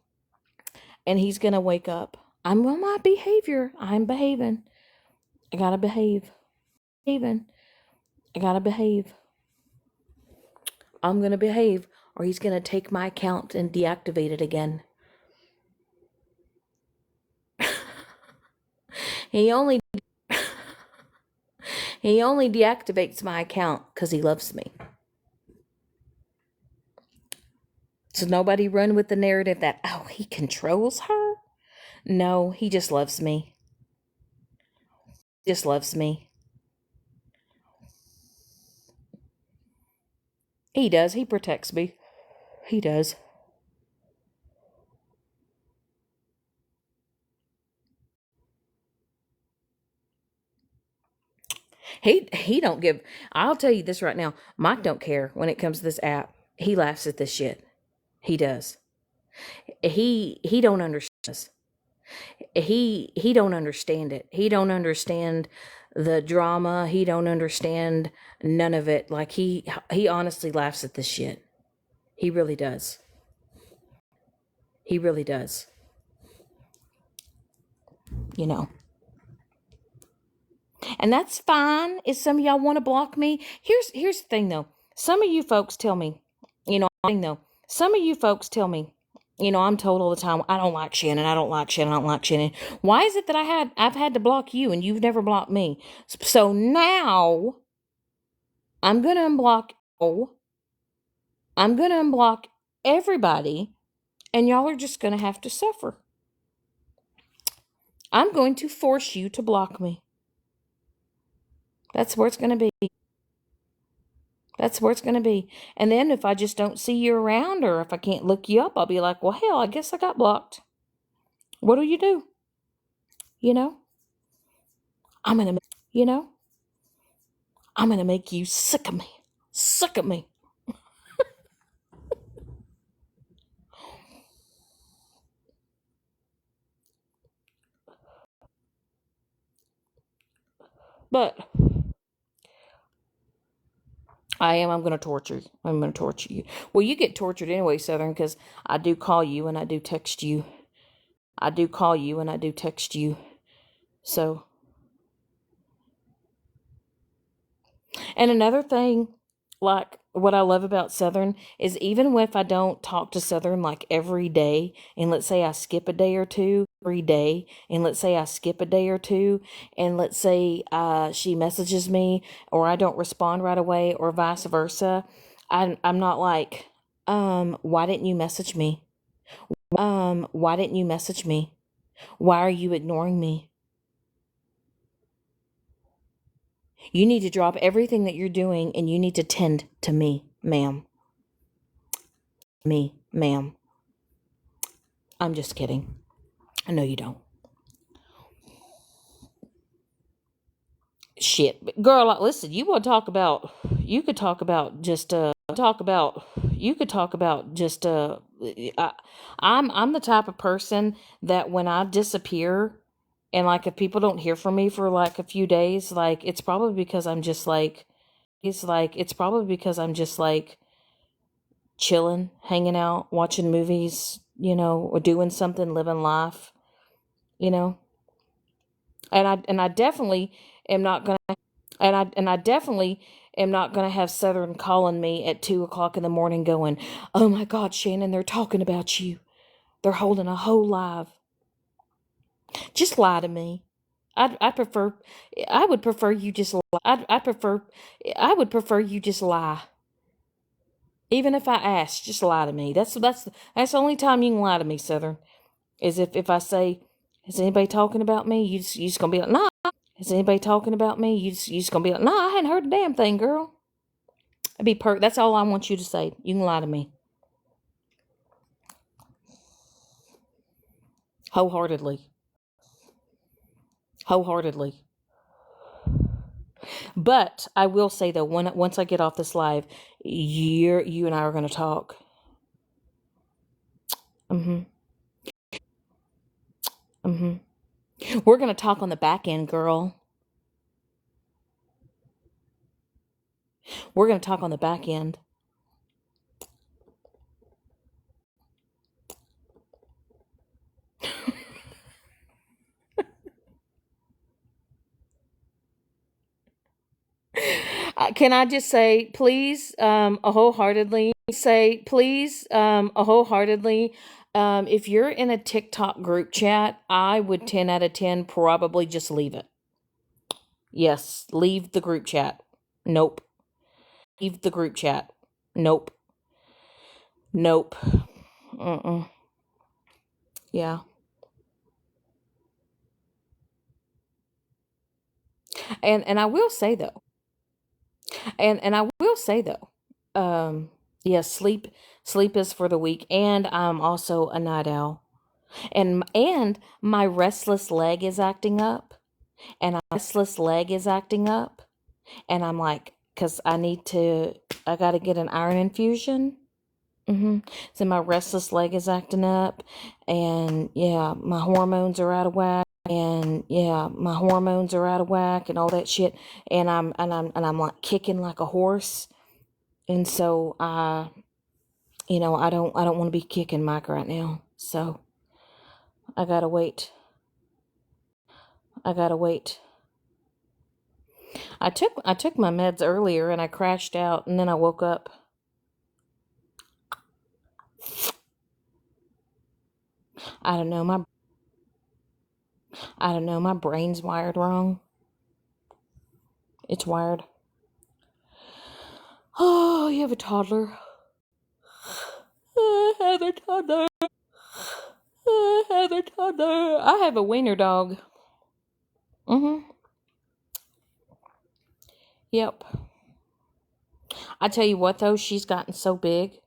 Speaker 1: and he's gonna wake up. I'm on my behavior. I'm behaving. I gotta behave. I gotta behave. I'm gonna behave, or he's gonna take my account and deactivate it again. He only deactivates my account because he loves me. So nobody run with the narrative that, oh, he controls her. No, he just loves me. He does. He protects me. He does. He don't give. I'll tell you this right now. Mike don't care when it comes to this app. He laughs at this shit. He does. He don't understand this. He don't understand it. He don't understand the drama. He don't understand none of it. Like he honestly laughs at this shit. He really does. He really does. And that's fine if some of y'all want to block me. Here's the thing though. Some of you folks tell me, I'm told all the time, I don't like Shannon. Why is it that I've had to block you and you've never blocked me? So now I'm going to unblock everybody, and y'all are just going to have to suffer. I'm going to force you to block me. That's where it's going to be. That's where it's going to be. And then if I just don't see you around, or if I can't look you up, I'll be like, well, hell, I guess I got blocked. What do? You know, I'm going to, you know, I'm going to make you sick of me. Sick of me. But I'm going to torture you. I'm going to torture you. Well, you get tortured anyway, Southern, because I do call you and I do text you. I do call you and I do text you. So, and another thing, like what I love about Southern is even if I don't talk to Southern like every day, and let's say I skip a day or two every day, and let's say I skip a day or two, and let's say she messages me or I don't respond right away or vice versa, I'm not like, why didn't you message me? Why didn't you message me? Why are you ignoring me? You need to drop everything that you're doing and you need to tend to me, ma'am. Me, ma'am. I'm just kidding. I know you don't. Shit. But girl, listen, you could talk about just, you could talk about just, I, I'm the type of person that when I disappear and like if people don't hear from me for like a few days, like it's probably because I'm just like chilling, hanging out, watching movies, or doing something, living life, you know. And I definitely am not gonna and I definitely am not gonna have Southern calling me at 2 o'clock in the morning going, "Oh my God, Shannon, they're talking about you. They're holding a whole live." Just lie to me. I prefer I would prefer you just lie. I would prefer you just lie. Even if I ask, just lie to me. That's the only time you can lie to me, Southern. Is if I say, "Is anybody talking about me?" You just gonna be like, "Nah." Is anybody talking about me? You just gonna be like, "Nah, I hadn't heard a damn thing, girl." That's all I want you to say. You can lie to me wholeheartedly, wholeheartedly. But I will say though, once I get off this live, you and I are gonna talk. Mhm, mhm. We're gonna talk on the back end, girl. We're gonna talk on the back end. Can I just say, please, wholeheartedly, if you're in a TikTok group chat, I would 10 out of 10 probably just leave it. Yes, leave the group chat. Nope. Leave the group chat. Nope. Nope. Mm-mm. Yeah. And I will say though, and I will say though, um, yeah, sleep is for the weak, and I'm also a night owl. And my restless leg is acting up, and I'm like, because I got to get an iron infusion. So my restless leg is acting up, and yeah, my hormones are out of whack, and all that shit, and I'm like kicking like a horse, and so I don't want to be kicking Mike right now, so I gotta wait. I gotta wait. I took my meds earlier and I crashed out and then I woke up. I don't know, my brain's wired wrong. It's wired. Oh, you have a toddler. I have a toddler. I have a toddler. I have a wiener dog. Yep. I tell you what, though, she's gotten so big.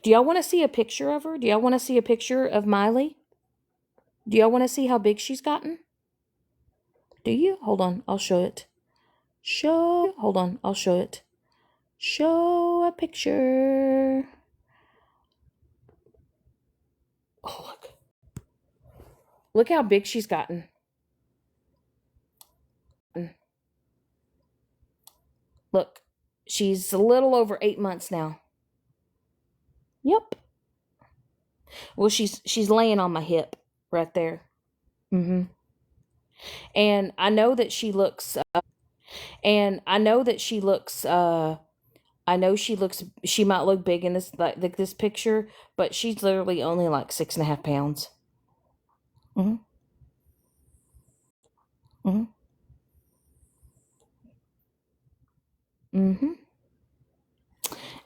Speaker 1: Do y'all want to see a picture of her? Do y'all want to see a picture of Miley? Do y'all want to see how big she's gotten? Do you? Hold on, I'll show it. Hold on, I'll show it. Show a picture. Oh, look. Look how big she's gotten. Look, she's a little over 8 months now. Yep. Well, she's laying on my hip right there. And I know that she looks she might look big in this like this picture, but she's literally only like 6.5 pounds.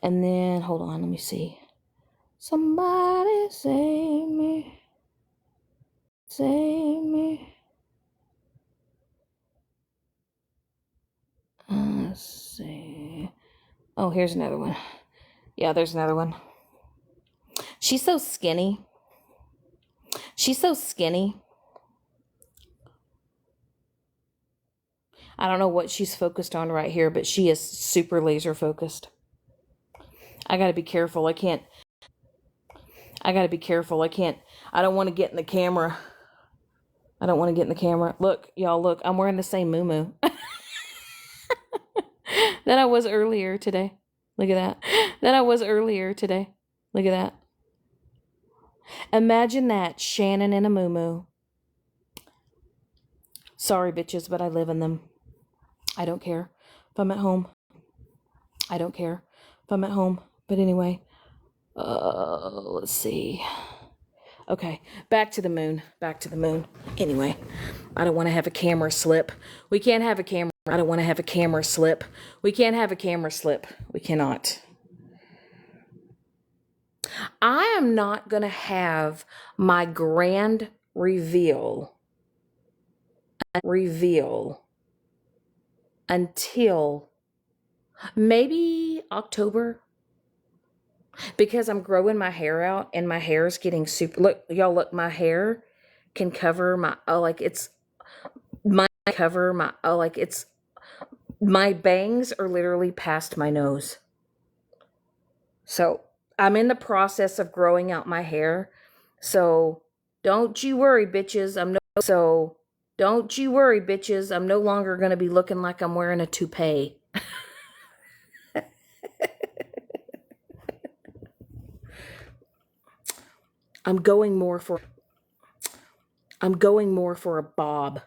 Speaker 1: And then hold on, let me see. Somebody save me. Let's see. Oh, here's another one. Yeah, there's another one. She's so skinny. I don't know what she's focused on right here, but she is super laser focused. I gotta be careful. I don't want to get in the camera. Look, y'all, look. I'm wearing the same muumuu that I was earlier today. Look at that. Imagine that, Shannon in a muumuu. Sorry, bitches, but I live in them. I don't care if I'm at home. But anyway, let's see. Okay, back to the moon. Anyway, I don't want to have a camera slip. We can't have a camera. I don't want to have a camera slip. We can't have a camera slip. We cannot. I am not going to have my grand reveal until maybe October, because I'm growing my hair out and my hair is getting super. Look, y'all, look, my hair can cover my my bangs are literally past my nose. So I'm in the process of growing out my hair. So don't you worry, bitches. I'm no longer going to be looking like I'm wearing a toupee. I'm going more for a bob.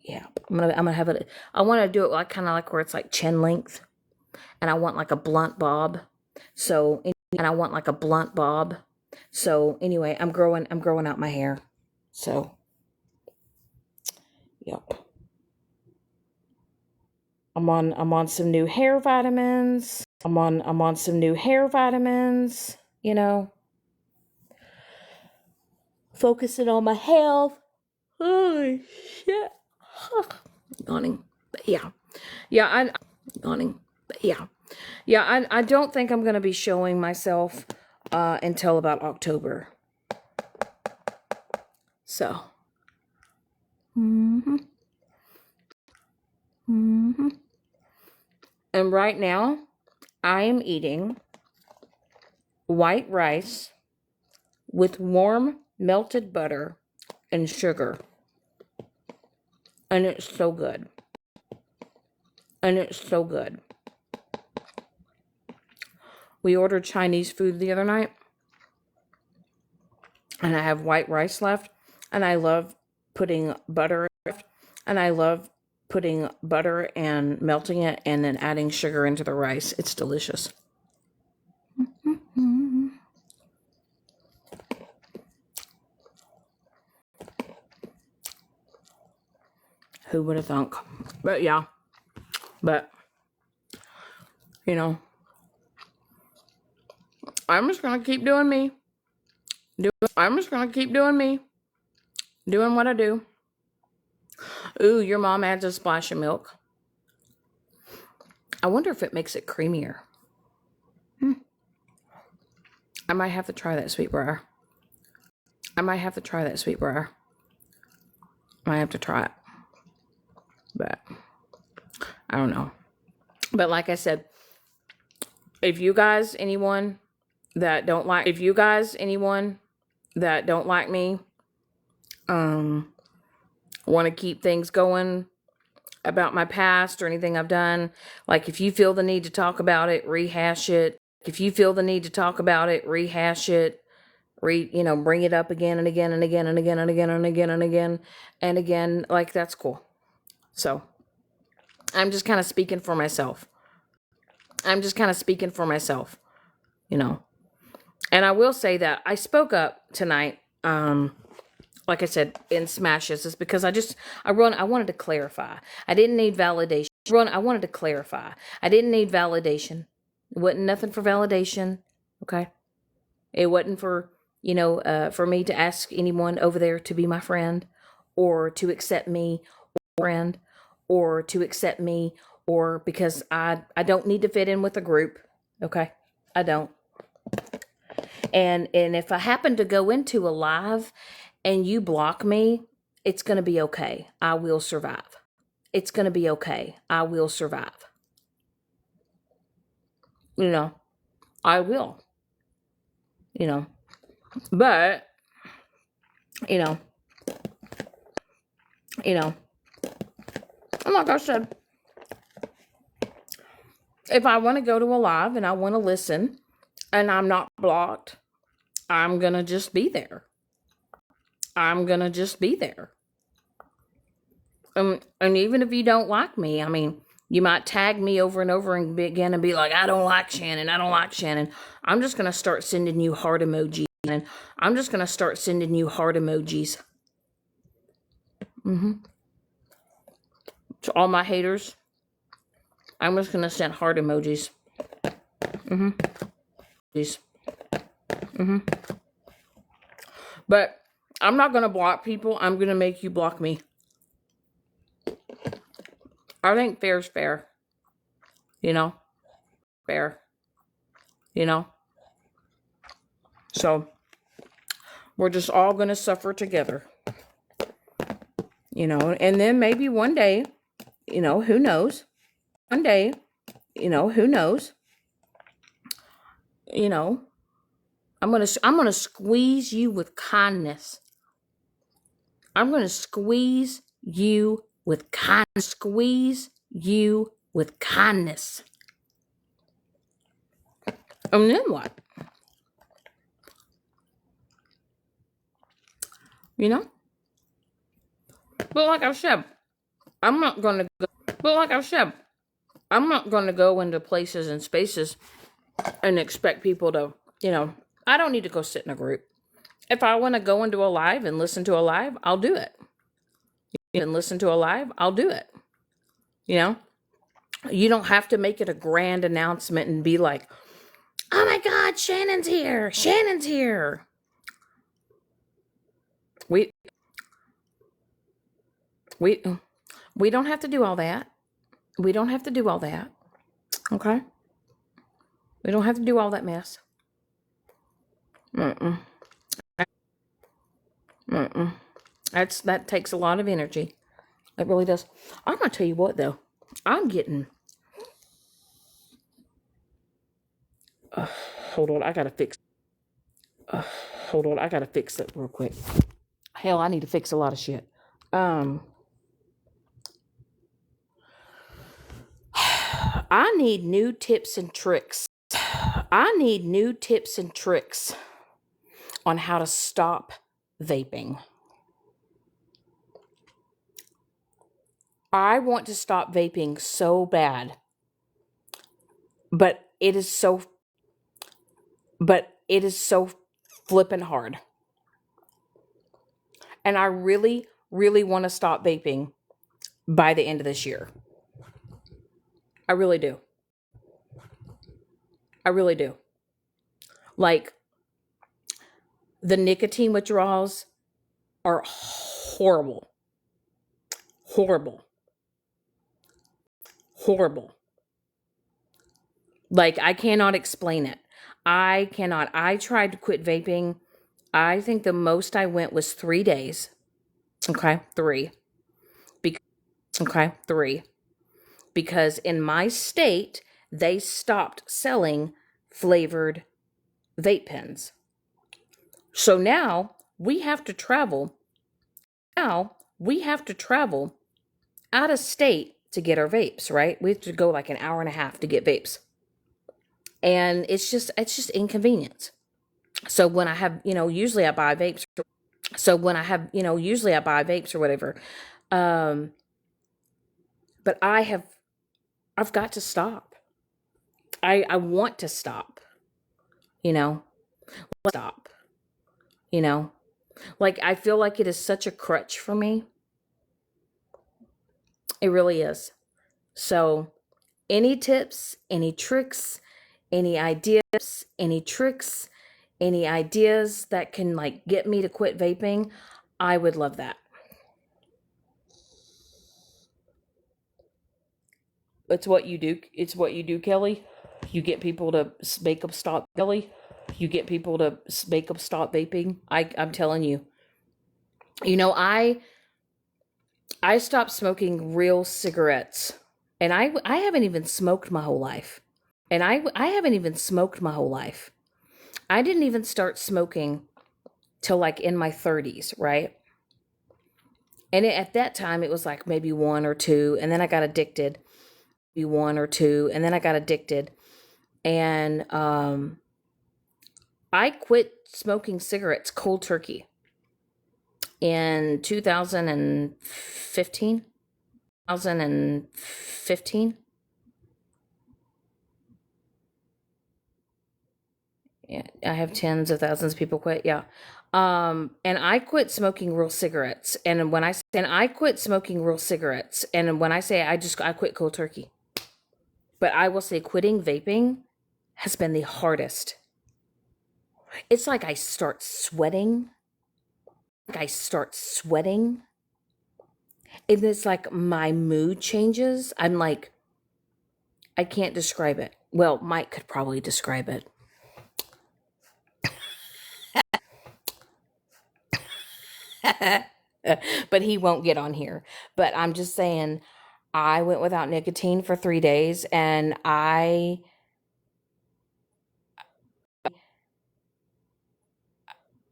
Speaker 1: Yeah, I'm gonna have it. I want to do it like kind of like where it's like chin length, and I want like a blunt bob. So anyway, I'm growing out my hair. So, yep. I'm on some new hair vitamins. I'm on some new hair vitamins, focusing on my health. Oh shit. Yawning. But yeah. I don't think I'm going to be showing myself until about October. So. And right now, I am eating white rice with warm melted butter and sugar. And it's so good. We ordered Chinese food the other night, and I have white rice left, and I love putting butter and melting it and then adding sugar into the rice. It's delicious. Who would have thunk? But yeah. I'm just going to keep doing me. I'm just going to keep doing me. Doing what I do. Ooh, your mom adds a splash of milk. I wonder if it makes it creamier. I might have to try that, sweetbriar. I might have to try it. But I don't know. But like I said, if you guys, anyone that don't like me, want to keep things going about my past or anything I've done, like if you feel the need to talk about it, rehash it. If you feel the need to talk about it, rehash it. Bring it up again and again and again and again and again and again and again and again. Like, that's cool. So I'm just kind of speaking for myself. And I will say that I spoke up tonight, like I said, in Smashes, is because I wanted to clarify. I didn't need validation. It wasn't nothing for validation. Okay. It wasn't for, for me to ask anyone over there to be my friend or to accept me or because I don't need to fit in with a group. Okay. I don't. And if I happen to go into a live and you block me, it's going to be okay. I will survive. I will. But, and like I said, if I want to go to a live and I want to listen and I'm not blocked, I'm going to just be there. And even if you don't like me, I mean, you might tag me over and over and begin and be like, I don't like Shannon. I'm just going to start sending you heart emojis. To all my haters, I'm just going to send heart emojis. But I'm not going to block people. I'm going to make you block me. I think fair's fair. So we're just all going to suffer together. And then maybe one day, who knows? I'm going to squeeze you with kindness. I'm going to squeeze you with kindness. And then what? But like I've said, I'm not going to go into places and spaces and expect people to, I don't need to go sit in a group. If I want to go into a live and listen to a live, I'll do it. You don't have to make it a grand announcement and be like, oh my God, Shannon's here. We don't have to do all that. Okay? We don't have to do all that mess. That takes a lot of energy. It really does. I'm going to tell you what, though. I'm getting... hold on. I got to fix it real quick. Hell, I need to fix a lot of shit. I need new tips and tricks. On how to stop vaping. I want to stop vaping so bad. But it is so flippin' hard. And I really, really want to stop vaping by the end of this year. I really do. Like, the nicotine withdrawals are horrible, horrible, horrible. Like, I cannot explain it. I cannot. I tried to quit vaping. I think the most I went was 3 days. Okay, three. Okay, three. Because in my state, they stopped selling flavored vape pens. So now we have to travel. Now we have to travel out of state to get our vapes, right? We have to go like an hour and a half to get vapes. And it's just inconvenient. So when I have, usually I buy vapes. So when I have, usually I buy vapes or whatever. Um, but I've got to stop. I want to stop, you know, stop, you know, like I feel like it is such a crutch for me. It really is. So any tips, any tricks, any ideas, any tricks, any ideas that can like get me to quit vaping, I would love that. It's what you do. It's what you do, Kelly. You get people to make them stop, Kelly. You get people to make them stop vaping. I'm telling you. You know, I stopped smoking real cigarettes, and I haven't even smoked my whole life. And I haven't even smoked my whole life. I didn't even start smoking till like in my 30s, right? And at that time, it was like maybe one or two, and then I got addicted. Maybe one or two, and then I got addicted. And I quit smoking cigarettes cold turkey in 2015. 2015. Yeah, I have tens of thousands of people quit. Yeah. And I quit smoking real cigarettes. And I quit smoking real cigarettes. And when I say I quit cold turkey. But I will say quitting vaping has been the hardest. It's like I start sweating. And it's like my mood changes. I'm like, I can't describe it. Well, Mike could probably describe it. But he won't get on here. But I'm just saying, I went without nicotine for 3 days, and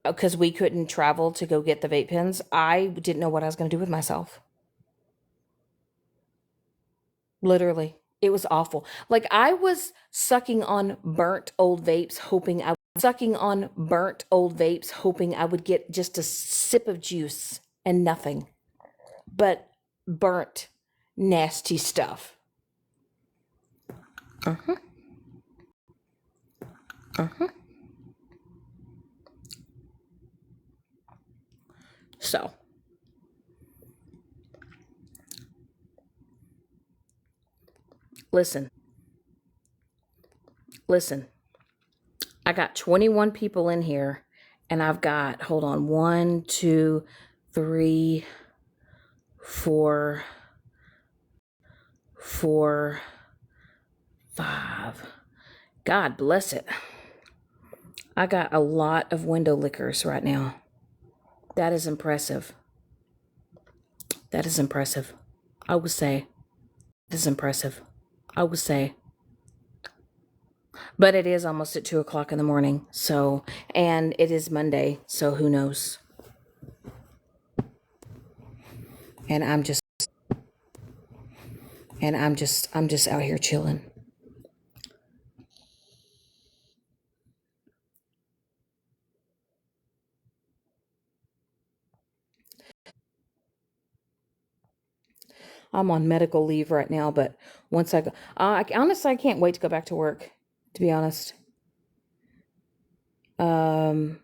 Speaker 1: because we couldn't travel to go get the vape pens, I didn't know what I was going to do with myself. Literally. It was awful. Like I was sucking on burnt old vapes, hoping I would get just a sip of juice and nothing but burnt, nasty stuff. Uh-huh. Uh-huh. So, listen, listen. I got 21 people in here, and I've got, hold on, one, two, three, four, four, five. God bless it. I got a lot of window lickers right now. That is impressive. That is impressive. I would say. That is impressive. I would say. But it is almost at 2 o'clock in the morning. So, and it is Monday. So who knows? And I'm just out here chilling. I'm on medical leave right now, but once I go, honestly, I can't wait to go back to work, to be honest. Um,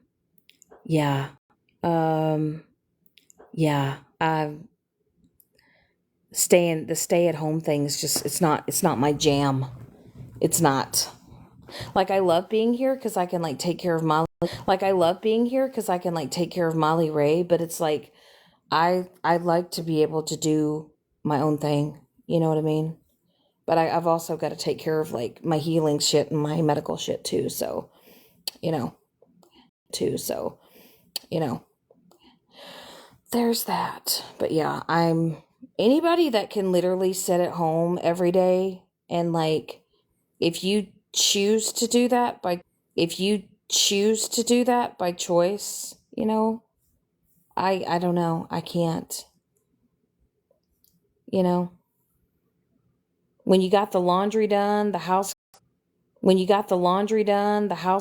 Speaker 1: yeah. Um, yeah. The stay at home thing is just, it's not my jam. It's not. Like I love being here because I can like take care of Molly. Like I love being here because I can like take care of Molly Ray, but it's like I'd like to be able to do my own thing. You know what I mean? But I've also got to take care of like my healing shit and my medical shit too. So, you know, too. So, you know, there's that. But yeah, I'm anybody that can literally sit at home every day and like if you choose to do that by if you choose to do that by choice, you know, I don't know. I can't. You know, when you got the laundry done, the house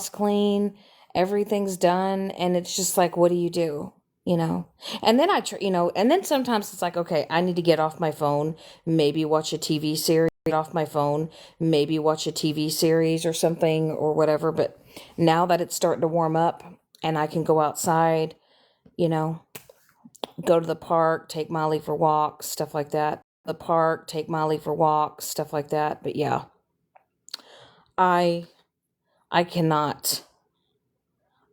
Speaker 1: clean, everything's done, and it's just like, what do you do? You know, and then and then sometimes it's like, okay, I need to get off my phone, maybe watch a TV series, get off my phone, maybe watch a TV series or something or whatever. But now that it's starting to warm up and I can go outside, you know, go to the park, take Molly for walks, stuff like that. The park, take Molly for walks, stuff like that. But yeah, I I cannot.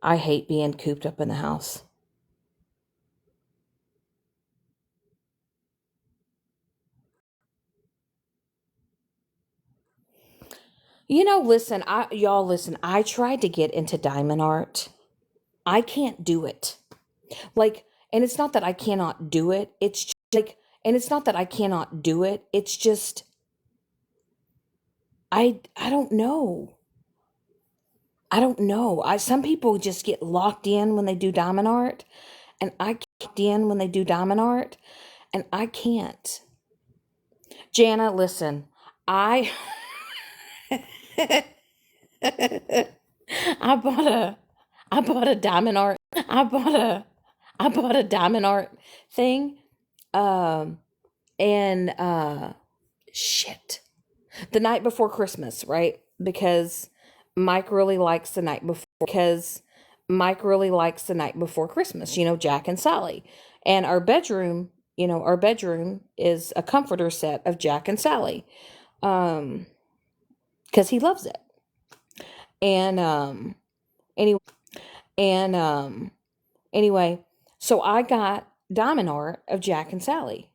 Speaker 1: I hate being cooped up in the house. Listen, listen, I tried to get into diamond art. I can't do it. Like, and it's not that I cannot do it. It's just like, and it's not that I cannot do it. It's just I don't know. I don't know. I Some people just get locked in when they do diamond art, and I get in when they do diamond art, and I can't. Jana, listen. I I bought a I bought a diamond art. I bought a I bought a diamond art thing. Um and shit. The night before Christmas, right? Mike really likes the night before because Mike really likes the night before Christmas, Jack and Sally. And our bedroom is a comforter set of Jack and Sally. Um because he loves it. And anyway, and anyway, so I got diamond art of Jack and Sally.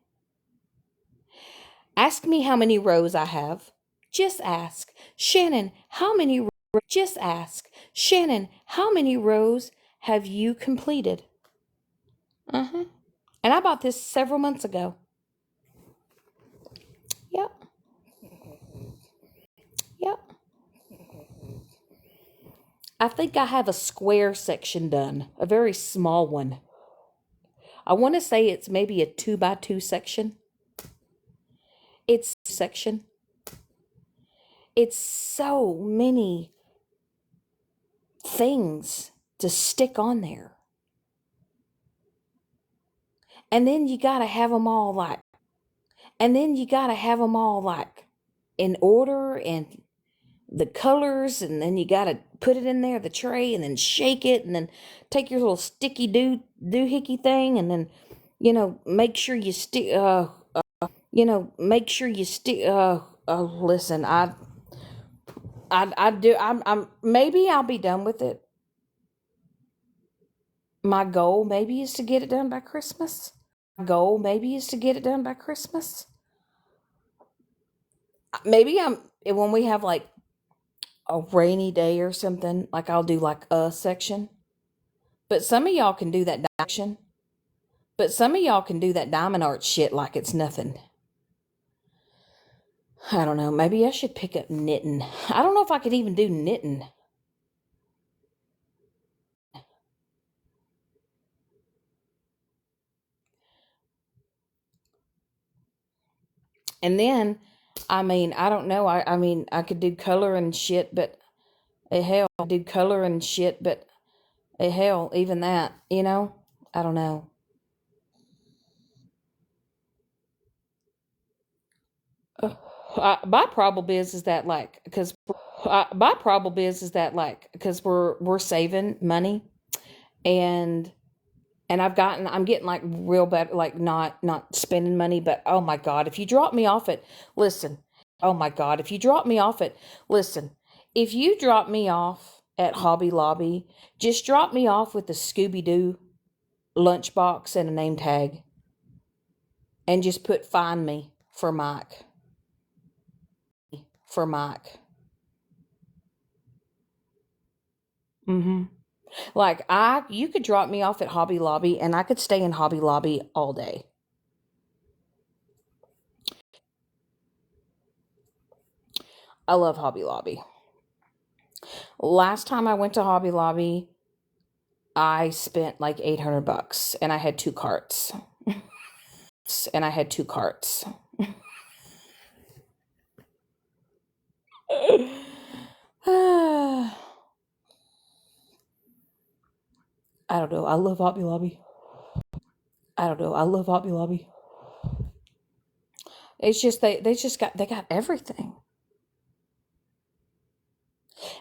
Speaker 1: Ask me how many rows I have. Just ask. Shannon, how many just ask. Shannon, how many rows have you completed? Uh-huh. And I bought this several months ago. Yep. Yep. I think I have a square section done, a very small one. I want to say it's maybe a 2x2 section. Section. It's so many things to stick on there. And then you got to have them all like in order and the colors, and then you got to put it in there, the tray, and then shake it, and then take your little sticky doohickey thing, and then, make sure you stick, listen, maybe I'll be done with it. My goal maybe is to get it done by Christmas. Maybe when we have like a rainy day or something, like I'll do like a section. But some of y'all can do that action. But some of y'all can do that diamond art shit like it's nothing. I don't know. Maybe I should pick up knitting. I don't know if I could even do knitting. And then, I don't know. I could do color and shit, but hell, even that, I don't know. My problem is that like, because we're saving money, and I'm getting like real bad, like not spending money, but oh my God, if you drop me off at, listen, oh my God, if you drop me off at, listen, If you drop me off at Hobby Lobby, just drop me off with a Scooby Doo lunchbox and a name tag, and just put "Find me" for Mike. For Mike. Mm-hmm. Like you could drop me off at Hobby Lobby, and I could stay in Hobby Lobby all day. I love Hobby Lobby. Last time I went to Hobby Lobby, I spent like $800, and I had two carts. And I had two carts. I don't know. I love Hobby Lobby. I don't know. I love Hobby Lobby. It's just they got everything.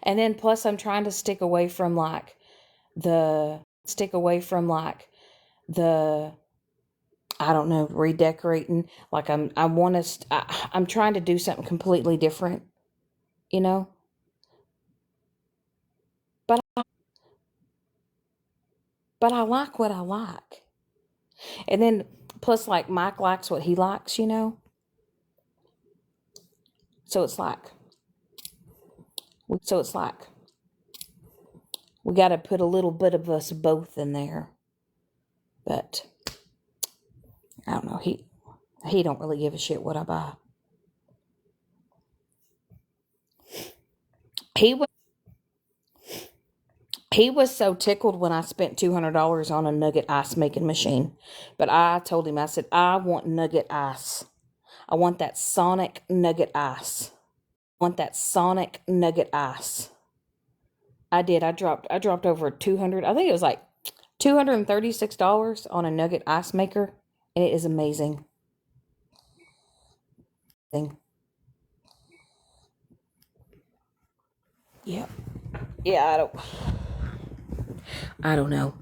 Speaker 1: And then plus I'm trying to stick away from like the I don't know, redecorating. Like I'm trying to do something completely different, you know? But but I like what I like. And then plus like Mike likes what he likes, you know? So it's like we got to put a little bit of us both in there. But I don't know, he don't really give a shit what I buy. He was He was so tickled when I spent $200 on a nugget ice making machine. But I told him, I said, I want nugget ice. I want that Sonic nugget ice. I did. I dropped over 200. I think it was like $236 on a nugget ice maker, and it is amazing. Yeah. Yeah, I don't know.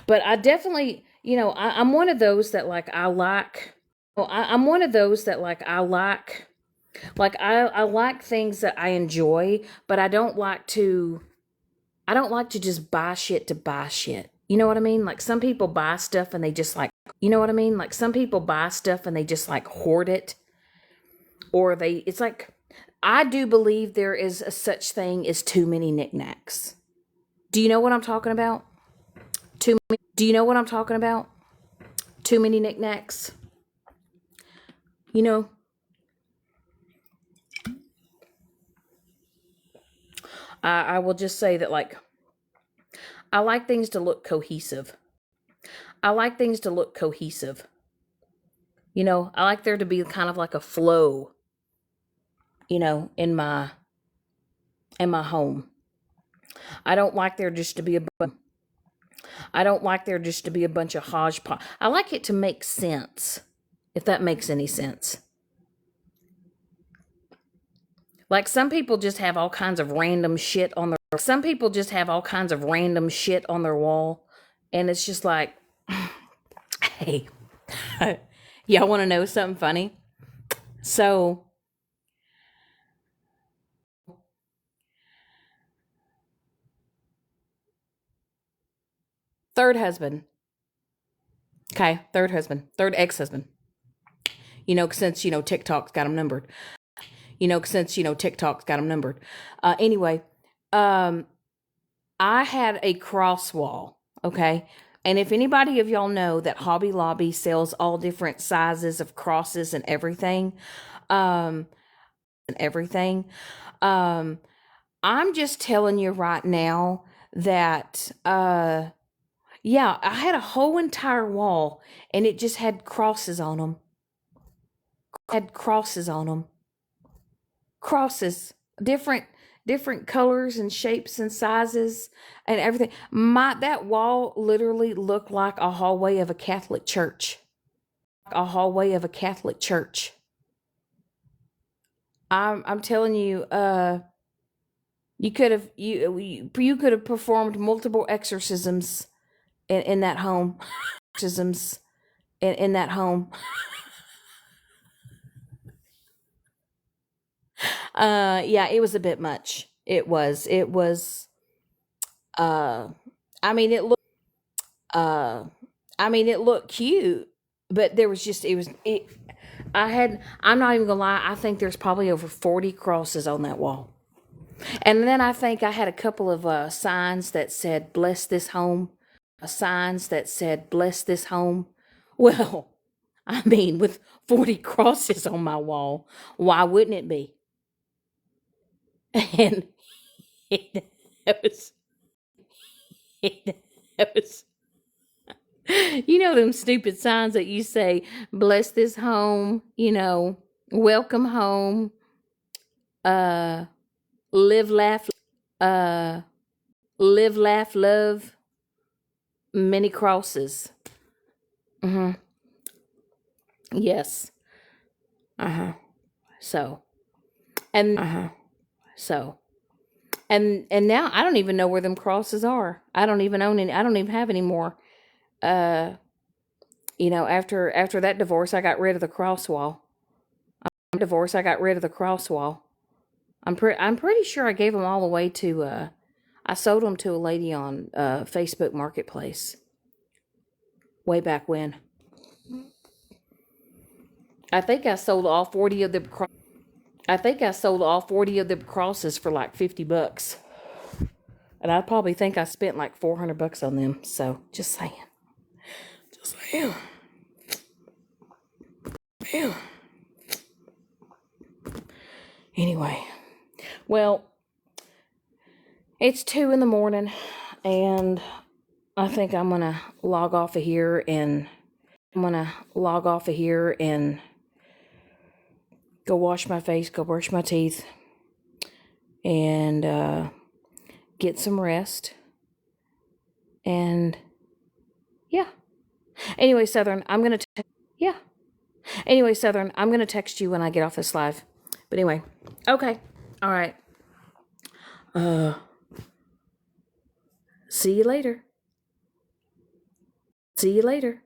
Speaker 1: But I definitely, I'm one of those that like I like I'm one of those that I like things that I enjoy, but I don't like to just buy shit to buy shit. You know what I mean? Like some people buy stuff and they just like, you know what I mean? Like some people buy stuff and they just like hoard it, or it's like, I do believe there is a such thing as too many knickknacks. Do you know what I'm talking about? Do you know what I'm talking about? Too many knickknacks. You know, I will just say that like I like things to look cohesive. I like things to look cohesive. I like there to be kind of like a flow, in my home. I don't like there just to be a I don't like there just to be a bunch of hodgepodge. I like it to make sense, if that makes any sense. Like some people just have all kinds of random shit on their wall, and it's just like, hey, y'all want to know something funny? So, third husband, okay, third ex-husband. Since TikTok's got him numbered. Anyway, um, I had a cross wall, okay? And if anybody of y'all know that Hobby Lobby sells all different sizes of crosses and everything, um, um, I'm just telling you right now that, yeah, I had a whole entire wall and it just had crosses on them. Crosses, different colors and shapes and sizes and everything. That wall literally looked like a hallway of a Catholic church. I'm telling you, you could have performed multiple exorcisms in that home. Exorcisms in that home. Yeah, it was a bit much. It was. It was. Uh, I mean, it looked. Uh, I mean, it looked cute, but there was just. It was. It. I had. I'm not even gonna lie. I think there's probably over 40 crosses on that wall. And then I think I had a couple of signs that said "Bless this home." Signs that said "Bless this home." Well, I mean, with 40 crosses on my wall, why wouldn't it be? And it, was, it was, you know, them stupid signs that you say, bless this home, you know, welcome home, uh, live, laugh, uh, live, laugh, love, many crosses. Mm-hmm. Yes. Uh-huh. So, so, and now I don't even know where them crosses are. I don't even own any, I don't even have any more. Uh, you know, after that divorce, I got rid of the cross wall. Divorce, I got rid of the cross wall. I'm pretty sure I gave them all away to I sold them to a lady on Facebook Marketplace way back when. I think I sold all 40 of the I think I sold all 40 of the crosses for like $50. And I probably think I spent like $400 on them. So just saying. Just saying. Yeah. Anyway. Well, it's 2 in the morning and I think I'm gonna log off of here and go wash my face, go brush my teeth, and get some rest. And yeah. Anyway, Southern, I'm gonna yeah. Anyway, Southern, I'm gonna text you when I get off this live. But anyway, okay, all right. See you later. See you later.